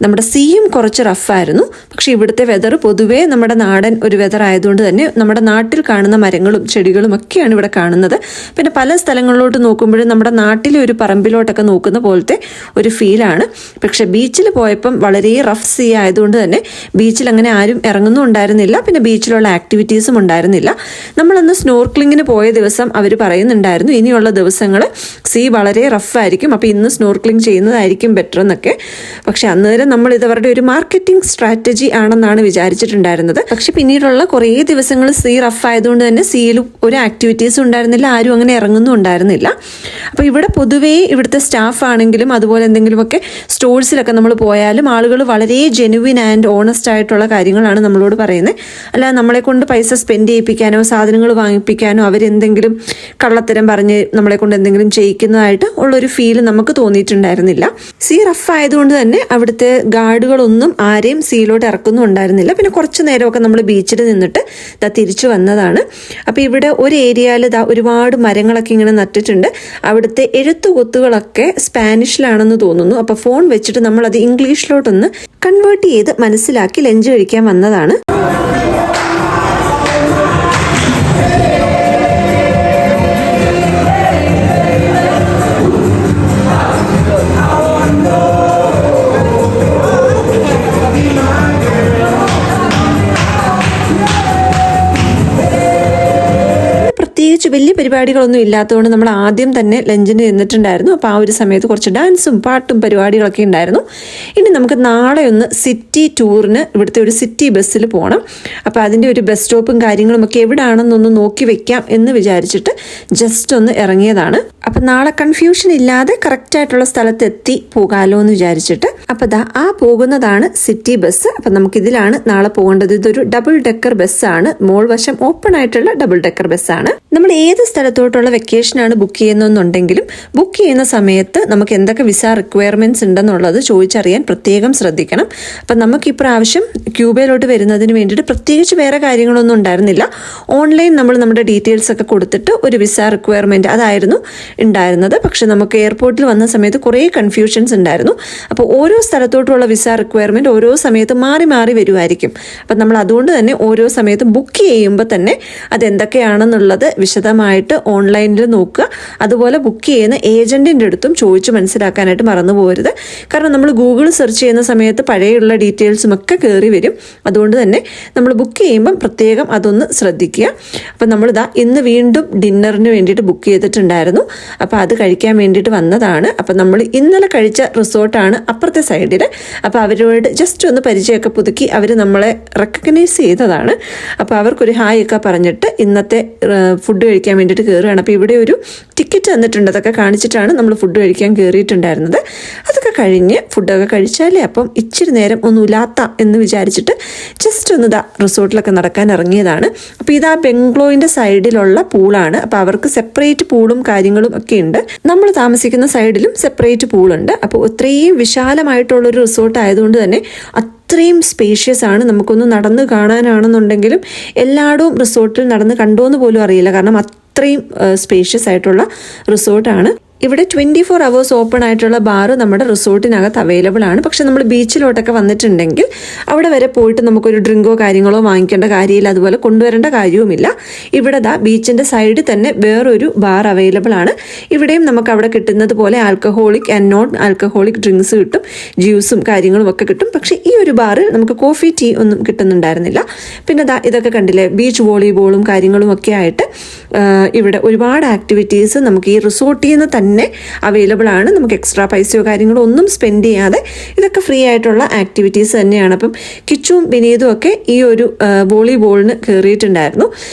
നമ്മുടെ സീയും കുറച്ച് റഫായിരുന്നു. പക്ഷെ ഇവിടുത്തെ വെതർ പൊതുവേ നമ്മുടെ നാടൻ ഒരു വെതർ ആയതുകൊണ്ട് തന്നെ നമ്മുടെ നാട്ടിൽ കാണുന്ന മരങ്ങളും ചെടികളും ഒക്കെയാണ് ഇവിടെ കാണുന്നത്. പിന്നെ പല സ്ഥലങ്ങളിലോട്ട് നോക്കുമ്പോഴും നമ്മുടെ നാട്ടിലെ ഒരു പറമ്പിലോട്ടൊക്കെ നോക്കുന്ന പോലത്തെ ഒരു ഫീലാണ്. പക്ഷെ ബീച്ചിൽ പോയപ്പം വളരെ റഫ് സീ ആയതുകൊണ്ട് തന്നെ ബീച്ചിൽ അങ്ങനെ ആരും ഇറങ്ങുന്നും ഉണ്ടായിരുന്നില്ല. പിന്നെ ബീച്ചിലുള്ള ആക്ടിവിറ്റീസും ഉണ്ടായിരുന്നില്ല. നമ്മളന്ന് സ്നോർക്ലിങ്ങിന് പോയ ദിവസം അവർ പറയുന്നുണ്ടായിരുന്നു ഇനിയുള്ള ദിവസങ്ങൾ സീ വളരെ റഫായിരിക്കും, അപ്പോൾ ഇന്ന് സ്നോർക്ലിംഗ് ചെയ്യുന്നതായിരിക്കും ബെറ്റർ എന്നൊക്കെ. പക്ഷെ അന്നേരം നമ്മൾ ഇതവരുടെ ഒരു മാർക്കറ്റിംഗ് സ്ട്രാറ്റജി ആണെന്നാണ് വിചാരിച്ചിട്ടുണ്ടായിരുന്നത്. പക്ഷെ പിന്നീടുള്ള കുറേ ദിവസങ്ങൾ സീ റഫ് ആയതുകൊണ്ട് തന്നെ സീയിൽ ഒരു ആക്ടിവിറ്റീസും ഉണ്ടായിരുന്നില്ല, ആരും അങ്ങനെ ഇറങ്ങുന്നും ഉണ്ടായിരുന്നില്ല. അപ്പോൾ ഇവിടെ പൊതുവേ ഇവിടുത്തെ സ്റ്റാഫ് ആണെങ്കിലും അതുപോലെ എന്തെങ്കിലുമൊക്കെ സ്റ്റോഴ്സിലൊക്കെ നമ്മൾ പോയാലും ആളുകൾ വളരെ ജെനുവിൻ ആൻഡ് ഓണസ്റ്റ് ആയിട്ടുള്ള കാര്യങ്ങളാണ് നമ്മളോട് പറയുന്നത്. അല്ല നമ്മളെ കൊണ്ട് പൈസ സ്പെൻഡ് ചെയ്യിപ്പിക്കാനോ സാധനങ്ങൾ വാങ്ങിപ്പിക്കാനോ അവരെന്തെങ്കിലും കള്ളത്തരം പറഞ്ഞ് നമ്മളെ കൊണ്ട് എന്തെങ്കിലും ചെയ്യിക്കുന്നതായിട്ട് ഉള്ളൊരു ഫീൽ നമുക്ക് തോന്നിയിട്ടുണ്ടായിരുന്നില്ല. സീ റഫ് ആയതുകൊണ്ട് തന്നെ അവിടുത്തെ ഗാർഡുകളൊന്നും ആരെയും സീയിലോട്ട് ഇറക്കുന്നുണ്ടായിരുന്നില്ല. പിന്നെ കുറച്ച് നേരമൊക്കെ നമ്മൾ ബീച്ചിൽ നിന്നിട്ട് തിരിച്ചു വന്നതാണ്. അപ്പോൾ ഇവിടെ ഒരു ഏരിയയിൽ ഒരുപാട് മരങ്ങളൊക്കെ ഇങ്ങനെ നട്ടിട്ടുണ്ട്. അവിടുത്തെ എഴുത്തുകൊത്തുകളൊക്കെ സ്പാനിഷിലാണെന്ന് തോന്നുന്നു. അപ്പോൾ ഫോൺ വെച്ചിട്ട് നമ്മളത് ഇംഗ്ലീഷിലോട്ടൊന്ന് കൺവേർട്ട് ചെയ്ത് മനസ്സിലാക്കി ലഞ്ച് കഴിക്കാൻ വന്നതാണ്. വലിയ പരിപാടികളൊന്നും ഇല്ലാത്തതുകൊണ്ട് നമ്മൾ ആദ്യം തന്നെ ലഞ്ചിന് ചെന്നിട്ടുണ്ടായിരുന്നു. അപ്പോൾ ആ ഒരു സമയത്ത് കുറച്ച് ഡാൻസും പാട്ടും പരിപാടികളൊക്കെ ഉണ്ടായിരുന്നു. ഇനി നമുക്ക് നാളെ ഒന്ന് സിറ്റി ടൂറിന് ഇവിടുത്തെ ഒരു സിറ്റി ബസ്സിൽ പോകണം. അപ്പോൾ അതിൻ്റെ ഒരു ബസ് സ്റ്റോപ്പും കാര്യങ്ങളും ഒക്കെ എവിടെയാണെന്നൊന്ന് നോക്കി വെക്കാം എന്ന് വിചാരിച്ചിട്ട് ജസ്റ്റ് ഒന്ന് ഇറങ്ങിയതാണ്. അപ്പം നാളെ കൺഫ്യൂഷൻ ഇല്ലാതെ കറക്റ്റായിട്ടുള്ള സ്ഥലത്തെത്തി പോകാമല്ലോ എന്ന് വിചാരിച്ചിട്ട് അപ്പോൾ ആ പോകുന്നതാണ് സിറ്റി ബസ്. അപ്പം നമുക്കിതിലാണ് നാളെ പോകേണ്ടത്. ഇതൊരു ഡബിൾ ഡെക്കർ ബസ്സാണ്. മോൾ വശം ഓപ്പൺ ആയിട്ടുള്ള ഡബിൾ ഡെക്കർ ബസ്സാണ്. നമ്മൾ ഏത് സ്ഥലത്തോട്ടുള്ള വെക്കേഷനാണ് ബുക്ക് ചെയ്യുന്നതെന്നുണ്ടെങ്കിലും ബുക്ക് ചെയ്യുന്ന സമയത്ത് നമുക്ക് എന്തൊക്കെ വിസ റിക്വയർമെൻറ്റ്സ് ഉണ്ടെന്നുള്ളത് ചോദിച്ചറിയാൻ പ്രത്യേകം ശ്രദ്ധിക്കണം. അപ്പം നമുക്ക് ഇപ്രാവശ്യം ക്യൂബയിലോട്ട് വരുന്നതിന് വേണ്ടിയിട്ട് പ്രത്യേകിച്ച് വേറെ കാര്യങ്ങളൊന്നും ഉണ്ടായിരുന്നില്ല. ഓൺലൈൻ നമ്മൾ നമ്മുടെ ഡീറ്റെയിൽസ് ഒക്കെ കൊടുത്തിട്ട് ഒരു വിസ റിക്വയർമെൻറ്റ് അതായിരുന്നു ഉണ്ടായിരുന്നത്. പക്ഷെ നമുക്ക് എയർപോർട്ടിൽ വന്ന സമയത്ത് കുറേ കൺഫ്യൂഷൻസ് ഉണ്ടായിരുന്നു. അപ്പോൾ ഓരോ സ്ഥലത്തോട്ടുള്ള വിസ റിക്വയർമെൻറ്റ് ഓരോ സമയത്ത് മാറി മാറി വരുമായിരിക്കും. അപ്പം നമ്മൾ അതുകൊണ്ട് തന്നെ ഓരോ സമയത്തും ബുക്ക് ചെയ്യുമ്പോൾ തന്നെ അതെന്തൊക്കെയാണെന്നുള്ളത് വിശദമായിട്ട് ഓൺലൈനിൽ നോക്കുക. അതുപോലെ ബുക്ക് ചെയ്യുന്ന ഏജൻറ്റിൻ്റെ അടുത്തും ചോദിച്ച് മനസ്സിലാക്കാനായിട്ട് മറന്നു പോകരുത്. കാരണം നമ്മൾ ഗൂഗിൾ സെർച്ച് ചെയ്യുന്ന സമയത്ത് പഴയുള്ള ഡീറ്റെയിൽസും ഒക്കെ കയറി വരും. അതുകൊണ്ട് തന്നെ നമ്മൾ ബുക്ക് ചെയ്യുമ്പം പ്രത്യേകം അതൊന്ന് ശ്രദ്ധിക്കുക. അപ്പം നമ്മളിതാ ഇന്ന് വീണ്ടും ഡിന്നറിന് വേണ്ടിയിട്ട് ബുക്ക് ചെയ്തിട്ടുണ്ടായിരുന്നു. അപ്പോൾ അത് കഴിക്കാൻ വേണ്ടിയിട്ട് വന്നതാണ്. അപ്പം നമ്മൾ ഇന്നലെ കഴിച്ച റിസോർട്ടാണ് അപ്പുറത്തെ സൈഡിൽ. അപ്പോൾ അവരോട് ജസ്റ്റ് ഒന്ന് പരിചയമൊക്കെ പുതുക്കി അവർ നമ്മളെ റെക്കഗ്നൈസ് ചെയ്തതാണ്. അപ്പോൾ അവർക്കൊരു ഹായ് ഒക്കെ പറഞ്ഞിട്ട് ഇന്നത്തെ ഫുഡ് കഴിക്കാൻ വേണ്ടിയിട്ട് കയറുകയാണ്. അപ്പോൾ ഇവിടെ ഒരു ടിക്കറ്റ് തന്നിട്ടുണ്ട്. അതൊക്കെ കാണിച്ചിട്ടാണ് നമ്മൾ ഫുഡ് കഴിക്കാൻ കയറിയിട്ടുണ്ടായിരുന്നത്. അതൊക്കെ കഴിഞ്ഞ് ഫുഡൊക്കെ കഴിച്ചാലേ അപ്പം ഇച്ചിരി നേരം ഒന്ന് ഉലാത്താം എന്ന് വിചാരിച്ചിട്ട് ജസ്റ്റ് ഒന്ന് റിസോർട്ടിലൊക്കെ നടക്കാൻ ഇറങ്ങിയതാണ്. അപ്പോൾ ഇതാ ബംഗ്ലോയിൻ്റെ സൈഡിലുള്ള പൂളാണ്. അപ്പോൾ അവർക്ക് സെപ്പറേറ്റ് പൂളും കാര്യങ്ങളും ഒക്കെ ഉണ്ട്. നമ്മൾ താമസിക്കുന്ന സൈഡിലും സെപ്പറേറ്റ് പൂളുണ്ട്. അപ്പോൾ ഇത്രയും വിശാലമായിട്ടുള്ളൊരു റിസോർട്ട് ആയതുകൊണ്ട് തന്നെ അത്രയും സ്പേഷ്യസ് ആണ്. നമുക്കൊന്ന് നടന്ന് കാണാനാണെന്നുണ്ടെങ്കിലും എല്ലായിടവും റിസോർട്ടിൽ നടന്ന് കണ്ടോന്ന് പോലും അറിയില്ല. കാരണം അത്രയും സ്പേഷ്യസ് ആയിട്ടുള്ള റിസോർട്ടാണ്. ഇവിടെ 24 hours ഓപ്പൺ ആയിട്ടുള്ള ബാർ നമ്മുടെ റിസോർട്ടിനകത്ത് അവൈലബിൾ ആണ്. പക്ഷെ നമ്മൾ ബീച്ചിലോട്ടൊക്കെ വന്നിട്ടുണ്ടെങ്കിൽ അവിടെ വരെ പോയിട്ട് നമുക്കൊരു ഡ്രിങ്കോ കാര്യങ്ങളോ വാങ്ങിക്കേണ്ട കാര്യമില്ല, അതുപോലെ കൊണ്ടുവരേണ്ട കാര്യവുമില്ല. ഇവിടെ ബീച്ചിൻ്റെ സൈഡിൽ തന്നെ വേറൊരു ബാർ അവൈലബിൾ ആണ്. ഇവിടെയും നമുക്ക് അവിടെ കിട്ടുന്നത് പോലെ alcoholic and non alcoholic drinks കിട്ടും, ജ്യൂസും കാര്യങ്ങളും ഒക്കെ കിട്ടും. പക്ഷേ ഈ ഒരു ബാറിൽ നമുക്ക് കോഫി ടീ ഒന്നും കിട്ടുന്നുണ്ടായിരുന്നില്ല. പിന്നെ ഇതൊക്കെ കണ്ടില്ലേ, ബീച്ച് വോളിബോളും കാര്യങ്ങളും ഒക്കെ ആയിട്ട് ഇവിടെ ഒരുപാട് ആക്ടിവിറ്റീസ് നമുക്ക് ഈ റിസോർട്ടിൽ നിന്ന് തന്നെ തന്നെ അവൈലബിൾ ആണ്. നമുക്ക് എക്സ്ട്രാ പൈസയോ കാര്യങ്ങളോ ഒന്നും സ്പെൻഡ് ചെയ്യാതെ ഇതൊക്കെ ഫ്രീ ആയിട്ടുള്ള ആക്ടിവിറ്റീസ് തന്നെയാണ്. അപ്പം കിച്ചും വിനീതും ഒക്കെ ഈ ഒരു വോളിബോളിന് കയറിയിട്ടുണ്ടായിരുന്നു.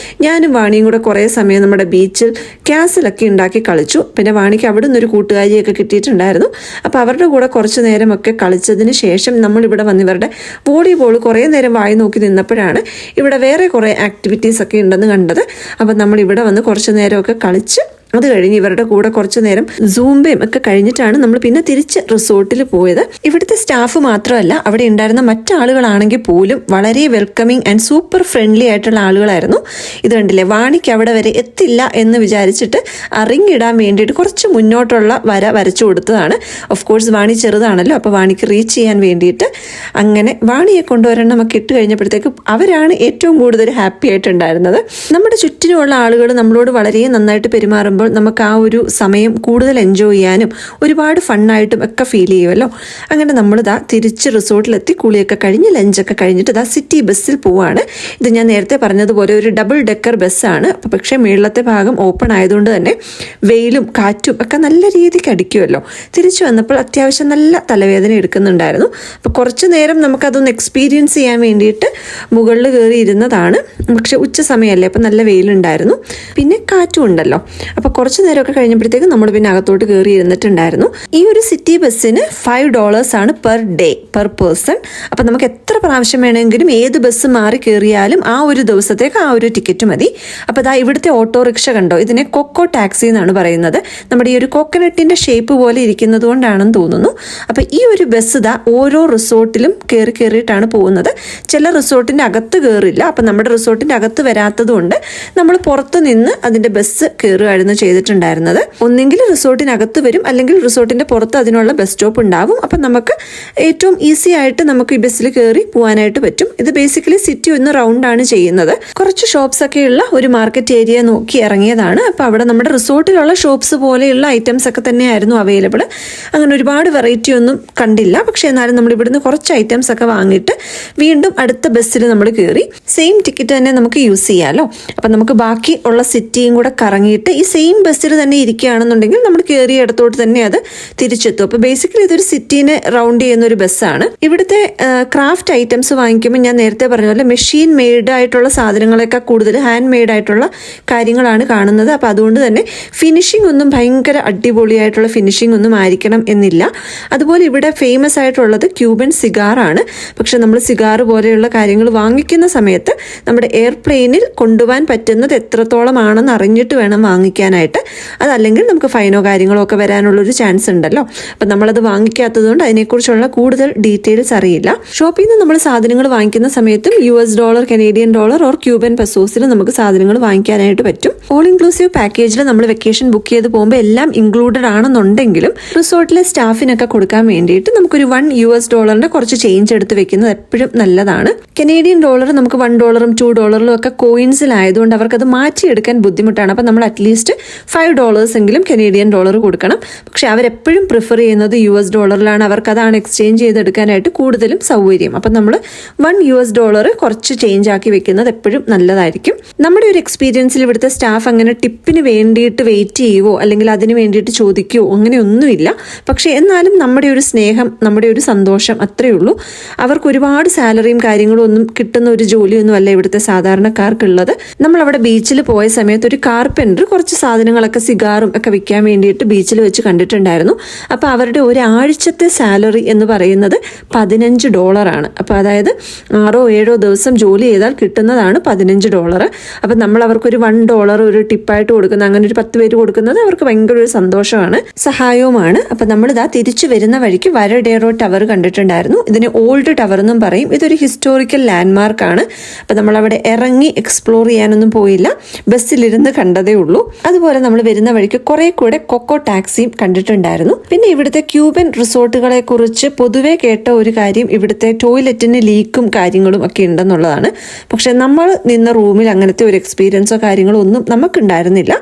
ഞാനും വാണിയും കൂടെ കുറേ സമയം നമ്മുടെ ബീച്ചിൽ ക്യാസിലൊക്കെ ഉണ്ടാക്കി കളിച്ചു. പിന്നെ വാണിക്ക് അവിടെ നിന്നൊരു കൂട്ടുകാരിയൊക്കെ കിട്ടിയിട്ടുണ്ടായിരുന്നു. അപ്പോൾ അവരുടെ കൂടെ കുറച്ച് നേരമൊക്കെ കളിച്ചതിന് ശേഷം നമ്മളിവിടെ വന്ന് ഇവരുടെ വോളിബോൾ കുറേ നേരം വായി നോക്കി നിന്നപ്പോഴാണ് ഇവിടെ വേറെ കുറേ ആക്ടിവിറ്റീസ് ഒക്കെ ഉണ്ടെന്ന് കണ്ടത്. അപ്പം നമ്മളിവിടെ വന്ന് കുറച്ച് നേരമൊക്കെ കളിച്ച് അത് കഴിഞ്ഞ് ഇവരുടെ കൂടെ കുറച്ച് നേരം സൂംബയും ഒക്കെ കഴിഞ്ഞിട്ടാണ് നമ്മൾ പിന്നെ തിരിച്ച് റിസോർട്ടിൽ പോയത്. ഇവിടുത്തെ സ്റ്റാഫ് മാത്രമല്ല, അവിടെ ഉണ്ടായിരുന്ന മറ്റാളുകളാണെങ്കിൽ പോലും വളരെ വെൽക്കമിങ് ആൻഡ് സൂപ്പർ ഫ്രണ്ട്ലി ആയിട്ടുള്ള ആളുകളായിരുന്നു. ഇത് കണ്ടില്ലേ, വാണിക്ക് അവിടെ വരെ എത്തില്ല എന്ന് വിചാരിച്ചിട്ട് റിങ്ങിടാൻ വേണ്ടിയിട്ട് കുറച്ച് മുന്നോട്ടുള്ള വര വരച്ചു കൊടുത്തതാണ്. ഓഫ് കോഴ്സ് വാണി ചെറുതാണല്ലോ, അപ്പോൾ വാണിക്ക് റീച്ച് ചെയ്യാൻ വേണ്ടിയിട്ട് അങ്ങനെ വാണിയെ കൊണ്ടുവരണമൊക്കെ ഇട്ട് കഴിഞ്ഞപ്പോഴത്തേക്ക് അവരാണ് ഏറ്റവും കൂടുതൽ ഹാപ്പി ആയിട്ടുണ്ടായിരുന്നത്. നമ്മുടെ ചുറ്റിനുമുള്ള ആളുകൾ നമ്മളോട് വളരെ നന്നായിട്ട് പെരുമാറുമ്പോൾ നമുക്ക് ആ ഒരു സമയം കൂടുതൽ എൻജോയ് ചെയ്യാനും ഒരുപാട് ഫണ്ണായിട്ടും ഒക്കെ ഫീൽ ചെയ്യുമല്ലോ. അങ്ങനെ നമ്മളിതാ തിരിച്ച് റിസോർട്ടിലെത്തി കുളിയൊക്കെ കഴിഞ്ഞ് ലഞ്ചൊക്കെ കഴിഞ്ഞിട്ട് ഇതാ സിറ്റി ബസ്സിൽ പോവാണ്. ഇത് ഞാൻ നേരത്തെ പറഞ്ഞതുപോലെ ഒരു ഡബിൾ ഡെക്കർ ബസ്സാണ്. അപ്പോൾ പക്ഷേ മുകളിലത്തെ ഭാഗം ഓപ്പൺ ആയതുകൊണ്ട് തന്നെ വെയിലും കാറ്റും ഒക്കെ നല്ല രീതിക്ക് അടിക്കുമല്ലോ. തിരിച്ചു വന്നപ്പോൾ അത്യാവശ്യം നല്ല തലവേദന എടുക്കുന്നുണ്ടായിരുന്നു. അപ്പോൾ കുറച്ച് നേരം നമുക്കതൊന്ന് എക്സ്പീരിയൻസ് ചെയ്യാൻ വേണ്ടിയിട്ട് മുകളിൽ കയറി ഇരുന്നതാണ്. പക്ഷെ ഉച്ച സമയമല്ലേ, അപ്പോൾ നല്ല വെയിലുണ്ടായിരുന്നു, പിന്നെ കാറ്റും ഉണ്ടല്ലോ. അപ്പോൾ കുറച്ച് നേരമൊക്കെ കഴിഞ്ഞപ്പോഴത്തേക്കും നമ്മൾ പിന്നെ അകത്തോട്ട് കയറി ഇരുന്നിട്ടുണ്ടായിരുന്നു. ഈ ഒരു സിറ്റി ബസ്സിന് $5 ആണ് പെർ ഡേ പെർ പേഴ്സൺ. അപ്പോൾ നമുക്ക് എത്ര പ്രാവശ്യം വേണമെങ്കിലും ഏത് ബസ് മാറി കയറിയാലും ആ ഒരു ദിവസത്തേക്ക് ആ ഒരു ടിക്കറ്റ് മതി. അപ്പോൾ ഇതാ ഇവിടുത്തെ ഓട്ടോറിക്ഷ കണ്ടോ, ഇതിനെ കൊക്കോ ടാക്സി എന്നാണ് പറയുന്നത്. നമ്മുടെ ഈ ഒരു കോക്കനട്ടിൻ്റെ ഷേപ്പ് പോലെ ഇരിക്കുന്നത് കൊണ്ടാണെന്ന് തോന്നുന്നു. അപ്പോൾ ഈ ഒരു ബസ് ഇതാ ഓരോ റിസോർട്ടിലും കയറിയിട്ടാണ് പോകുന്നത്. ചില റിസോർട്ടിൻ്റെ അകത്ത് കയറില്ല. അപ്പോൾ നമ്മുടെ റിസോർട്ടിൻ്റെ അകത്ത് വരാത്തത് കൊണ്ട് നമ്മൾ പുറത്ത് നിന്ന് അതിൻ്റെ ബസ് കയറുകയായിരുന്നു ചെയ്തിട്ടുണ്ടായിരുന്നത്. ഒന്നെങ്കിൽ റിസോർട്ടിനകത്ത് വരും, അല്ലെങ്കിൽ റിസോർട്ടിന്റെ പുറത്ത് അതിനുള്ള ബസ് സ്റ്റോപ്പ് ഉണ്ടാവും. അപ്പം നമുക്ക് ഏറ്റവും ഈസി ആയിട്ട് നമുക്ക് ഈ ബസ്സിൽ കയറി പോകാനായിട്ട് പറ്റും. ഇത് ബേസിക്കലി സിറ്റി ഒന്ന് റൗണ്ട് ആണ് ചെയ്യുന്നത്. കുറച്ച് ഷോപ്സ് ഒക്കെ ഉള്ള ഒരു മാർക്കറ്റ് ഏരിയ നോക്കി ഇറങ്ങിയതാണ്. അപ്പോൾ അവിടെ നമ്മുടെ റിസോർട്ടിലുള്ള ഷോപ്സ് പോലെയുള്ള ഐറ്റംസ് ഒക്കെ തന്നെയായിരുന്നു അവൈലബിൾ. അങ്ങനെ ഒരുപാട് വെറൈറ്റി ഒന്നും കണ്ടില്ല. പക്ഷേ എന്നാലും നമ്മൾ ഇവിടുന്ന് കുറച്ച് ഐറ്റംസ് ഒക്കെ വാങ്ങിയിട്ട് വീണ്ടും അടുത്ത ബസ്സിൽ നമ്മൾ കയറി. സെയിം ടിക്കറ്റ് തന്നെ നമുക്ക് യൂസ് ചെയ്യാമല്ലോ. അപ്പം നമുക്ക് ബാക്കി ഉള്ള സിറ്റിയും കൂടെ കറങ്ങിയിട്ട് ഈ സെയിം ബസ്സിൽ തന്നെ ഇരിക്കുകയാണെന്നുണ്ടെങ്കിൽ നമ്മൾ കയറിയ ഇടത്തോട്ട് തന്നെ അത് തിരിച്ചെത്തും. അപ്പോൾ ബേസിക്കലി ഇതൊരു സിറ്റീനെ റൗണ്ട് ചെയ്യുന്ന ഒരു ബസ്സാണ്. ഇവിടുത്തെ ക്രാഫ്റ്റ് ഐറ്റംസ് വാങ്ങിക്കുമ്പോൾ ഞാൻ നേരത്തെ പറഞ്ഞ പോലെ മെഷീൻ മെയ്ഡ് ആയിട്ടുള്ള സാധനങ്ങളൊക്കെ കൂടുതൽ ഹാൻഡ് മെയ്ഡ് ആയിട്ടുള്ള കാര്യങ്ങളാണ് കാണുന്നത്. അപ്പോൾ അതുകൊണ്ട് തന്നെ ഫിനിഷിംഗ് ഒന്നും ഭയങ്കര അടിപൊളിയായിട്ടുള്ള ഫിനിഷിംഗ് ഒന്നും ആയിരിക്കണം എന്നില്ല. അതുപോലെ ഇവിടെ ഫേമസ് ആയിട്ടുള്ളത് ക്യൂബൻ സിഗാറാണ്. പക്ഷെ നമ്മൾ സിഗാർ പോലെയുള്ള കാര്യങ്ങൾ വാങ്ങിക്കുന്ന സമയത്ത് നമ്മുടെ എയർപ്ലെയിനിൽ കൊണ്ടുപോകാൻ പറ്റുന്നത് എത്രത്തോളം ആണെന്ന് അറിഞ്ഞിട്ട് വേണം വാങ്ങിക്കാനായിട്ട്. അതല്ലെങ്കിൽ നമുക്ക് ഫൈനോ കാര്യങ്ങളോ ഒക്കെ വരാനുള്ളൊരു ചാൻസ് ഉണ്ടല്ലോ. അപ്പം നമ്മളത് വാങ്ങിക്കാത്തത് കൊണ്ട് അതിനെക്കുറിച്ചുള്ള കൂടുതൽ ഡീറ്റെയിൽസ് അറിയില്ല. ഷോപ്പിൽ നിന്ന് നമ്മൾ സാധനങ്ങൾ വാങ്ങിക്കുന്ന സമയത്തും $, കനേഡിയൻ ഡോളർ ഓർ ക്യൂബൻ പെസോസിൽ നമുക്ക് സാധനങ്ങൾ വാങ്ങിക്കാനായിട്ട് പറ്റും. ഓൾ ഇൻക്ലൂസീവ് പാക്കേജിൽ നമ്മൾ വെക്കേഷൻ ബുക്ക് ചെയ്ത് പോകുമ്പോൾ എല്ലാം ഇൻക്ലൂഡഡ് ആണെന്നുണ്ടെങ്കിലും റിസോർട്ടിലെ സ്റ്റാഫിനൊക്കെ കൊടുക്കാൻ വേണ്ടിയിട്ട് നമുക്കൊരു $1 കുറച്ച് ചേഞ്ച് എടുത്ത് വെക്കുന്നത് എപ്പോഴും നല്ലതാണ്. കനേഡിയൻ ഡോളർ നമുക്ക് $1, $2 ഒക്കെ കോയിൻസിലായതുകൊണ്ട് അവർക്കത് മാറ്റിയെടുക്കാൻ ബുദ്ധിമുട്ടാണ്. അപ്പം നമ്മൾ അറ്റ്ലീസ്റ്റ് $5 എങ്കിലും കനേഡിയൻ ഡോളർ കൊടുക്കണം. പക്ഷെ അവരെപ്പോഴും പ്രിഫർ ചെയ്യുന്നത് $ലാണ്. അവർക്ക് അതാണ് എക്സ്ചേഞ്ച് ചെയ്തെടുക്കാനായിട്ട് കൂടുതലും സൗകര്യം. അപ്പം നമ്മൾ $1 കുറച്ച് ചേഞ്ച് ആക്കി വെക്കുന്നത് എപ്പോഴും നല്ലതായിരിക്കും. നമ്മുടെ ഒരു എക്സ്പീരിയൻസിൽ ഇവിടുത്തെ സ്റ്റാഫ് അങ്ങനെ ടിപ്പിന് വേണ്ടിയിട്ട് വെയിറ്റ് ചെയ്യുവോ അല്ലെങ്കിൽ അതിന് വേണ്ടിയിട്ട് ചോദിക്കുവോ അങ്ങനെയൊന്നുമില്ല. പക്ഷെ എന്നാലും നമ്മുടെ ഒരു സ്നേഹം, നമ്മുടെ ഒരു സന്തോഷം അത്രയേ ഉള്ളൂ. അവർക്ക് ഒരുപാട് സാലറിയും കാര്യങ്ങളും ഒന്നും കിട്ടുന്ന ഒരു ജോലിയൊന്നും അല്ല ഇവിടുത്തെ സാധാരണക്കാർക്കുള്ളത്. നമ്മളവിടെ ബീച്ചിൽ പോയ സമയത്ത് ഒരു കാർപ്പൻറ്റർ കുറച്ച് സാധനങ്ങളൊക്കെ സിഗാറും ഒക്കെ വിൽക്കാൻ വേണ്ടിയിട്ട് ബീച്ചിൽ വെച്ച് കണ്ടിട്ടുണ്ടായിരുന്നു. അപ്പോൾ അവരുടെ ഒരാഴ്ചത്തെ സാലറി എന്ന് പറയുന്നത് $15 ആണ്. അപ്പോൾ അതായത് 6-7 ദിവസം ജോലി ചെയ്താൽ കിട്ടുന്നതാണ് $15. അപ്പം നമ്മൾ അവർക്കൊരു $1 ഒരു ടിപ്പായിട്ട് കൊടുക്കുന്നത്, അങ്ങനെ ഒരു 10 പേര് കൊടുക്കുന്നത് അവർക്ക് ഭയങ്കര ഒരു സന്തോഷമാണ്, സഹായവുമാണ്. അപ്പം നമ്മളിതാ തിരിച്ചു വരുന്ന വഴിക്ക് വരഡേറോ ടവർ കണ്ടിട്ടുണ്ടായിരുന്നു. ഇതിന് ഓൾഡ് ടവർ എന്നും പറയും. ഇതൊരു ഹിസ്റ്റോറിക്കൽ ലാൻഡ്മാർക്കാണ്. അപ്പം നമ്മളവിടെ ഇറങ്ങി എക്സ്പ്ലോർ ചെയ്യാനൊന്നും പോയില്ല, ബസ്സിലിരുന്ന് കണ്ടതേ ഉള്ളൂ. അതുപോലെ നമ്മൾ വരുന്ന വഴിക്ക് കുറെ കൂടെ കൊക്കോ ടാക്സിയും കണ്ടിട്ടുണ്ടായിരുന്നു. പിന്നെ ഇവിടുത്തെ ക്യൂബൻ റിസോർട്ടുകളെ കുറിച്ച് പൊതുവെ കേട്ട ഒരു കാര്യം ഇവിടുത്തെ ടോയ്ലറ്റിന് ലീക്കും കാര്യങ്ങളും ഒക്കെ ഉണ്ടെന്നുള്ളതാണ്. പക്ഷെ നമ്മൾ നിന്ന റൂമിൽ അങ്ങനത്തെ ഒരു എക്സ്പീരിയൻസോ കാര്യങ്ങളോ ഒന്നും നമുക്കുണ്ടായിരുന്നില്ല.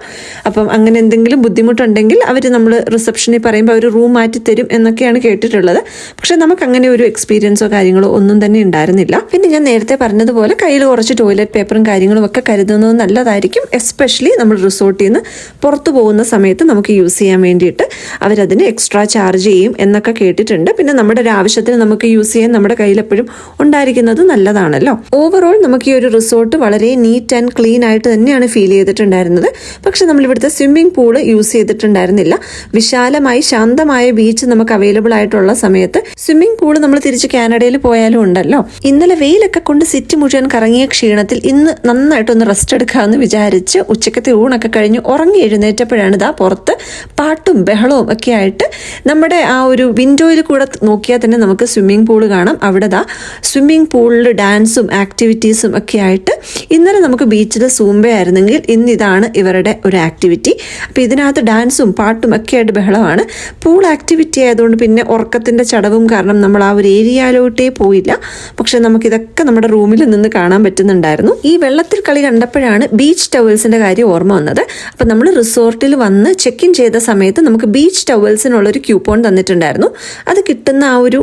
അപ്പം അങ്ങനെ എന്തെങ്കിലും ബുദ്ധിമുട്ടുണ്ടെങ്കിൽ അവർ നമ്മൾ റിസപ്ഷനിൽ പറയുമ്പോൾ അവർ റൂം മാറ്റി തരും എന്നൊക്കെയാണ് കേട്ടിട്ടുള്ളത്. പക്ഷെ നമുക്ക് അങ്ങനെ ഒരു എക്സ്പീരിയൻസോ കാര്യങ്ങളോ ഒന്നും തന്നെ ഉണ്ടായിരുന്നില്ല. പിന്നെ ഞാൻ നേരത്തെ പറഞ്ഞതുപോലെ കയ്യിൽ കുറച്ച് ടോയ്ലറ്റ് പേപ്പറും കാര്യങ്ങളും ഒക്കെ കരുതുന്നത് നല്ലതായിരിക്കും. എസ്പെഷ്യലി നമ്മൾ റിസോർട്ടിൽ നിന്ന് പുറത്തു പോകുന്ന സമയത്ത് നമുക്ക് യൂസ് ചെയ്യാൻ വേണ്ടിയിട്ട് അവരതിന് എക്സ്ട്രാ ചാർജ് ചെയ്യും എന്നൊക്കെ കേട്ടിട്ടുണ്ട്. പിന്നെ നമ്മുടെ ഒരു ആവശ്യത്തിന് നമുക്ക് യൂസ് ചെയ്യാൻ നമ്മുടെ കയ്യിൽ എപ്പോഴും ഉണ്ടായിരിക്കുന്നത് നല്ലതാണല്ലോ. ഓവറോൾ നമുക്ക് ഈ ഒരു റിസോർട്ട് വളരെ നീറ്റ് ആൻഡ് ക്ലീൻ ആയിട്ട് തന്നെയാണ് ഫീൽ ചെയ്തിട്ടുണ്ടായിരുന്നത്. പക്ഷെ നമ്മൾ ഇവിടുത്തെ സ്വിമ്മിംഗ് പൂള് യൂസ് ചെയ്തിട്ടുണ്ടായിരുന്നില്ല. വിശാലമായി ശാന്തമായ ബീച്ച് നമുക്ക് അവൈലബിൾ ആയിട്ടുള്ള സമയത്ത് സ്വിമ്മിംഗ് പൂള് നമ്മൾ തിരിച്ച് കാനഡയിൽ പോയാലും ഉണ്ടല്ലോ. ഇന്നലെ വെയിലൊക്കെ കൊണ്ട് സിറ്റി മുഴുവൻ കറങ്ങിയ ക്ഷീണത്തിൽ ഇന്ന് നന്നായിട്ടൊന്ന് റെസ്റ്റ് എടുക്കാമെന്ന് വിചാരിച്ച് ഉച്ചക്കത്തെ ഊണൊക്കെ കഴിഞ്ഞ് ഉറങ്ങി എഴുന്നേറ്റപ്പോഴാണ് ഇതാ പുറത്ത് പാട്ടും ബഹളവും ഒക്കെ ആയിട്ട് നമ്മുടെ ആ ഒരു വിൻഡോയിൽ കൂടെ നോക്കിയാൽ തന്നെ നമുക്ക് സ്വിമ്മിംഗ് പൂള് കാണാം. അവിടെ ദാ സ്വിമ്മിംഗ് പൂളിൽ ഡാൻസും ആക്ടിവിറ്റീസും ഒക്കെ ആയിട്ട് ഇന്നലെ നമുക്ക് ബീച്ചിൽ സൂംബ ആയിരുന്നെങ്കിൽ ഇന്ന് ഇതാണ് ഇവരുടെ ഒരു ആക്ടിവിറ്റി. അപ്പോൾ ഇതിനകത്ത് ഡാൻസും പാട്ടും ഒക്കെ ആയിട്ട് ബഹളമാണ്. പൂൾ ആക്ടിവിറ്റി ആയതുകൊണ്ട് പിന്നെ ഉറക്കത്തിൻ്റെ ചടവും കാരണം നമ്മൾ ആ ഒരു ഏരിയയിലോട്ടേ പോയില്ല. പക്ഷെ നമുക്കിതൊക്കെ നമ്മുടെ റൂമിൽ നിന്ന് കാണാൻ പറ്റുന്നുണ്ടായിരുന്നു. ഈ വെള്ളത്തിൽ കളി കണ്ടപ്പോഴാണ് ബീച്ച് ടവൽസിൻ്റെ കാര്യം ഓർമ്മ വന്നത്. അപ്പം നമ്മൾ റിസോർട്ടിൽ വന്ന് ചെക്ക് ഇൻ ചെയ്ത സമയത്ത് നമുക്ക് ബീച്ച് ടവൽസിനുള്ളൊരു ക്യൂപ്പോൺ തന്നിട്ടുണ്ടായിരുന്നു. അത് കിട്ടുന്ന ആ ഒരു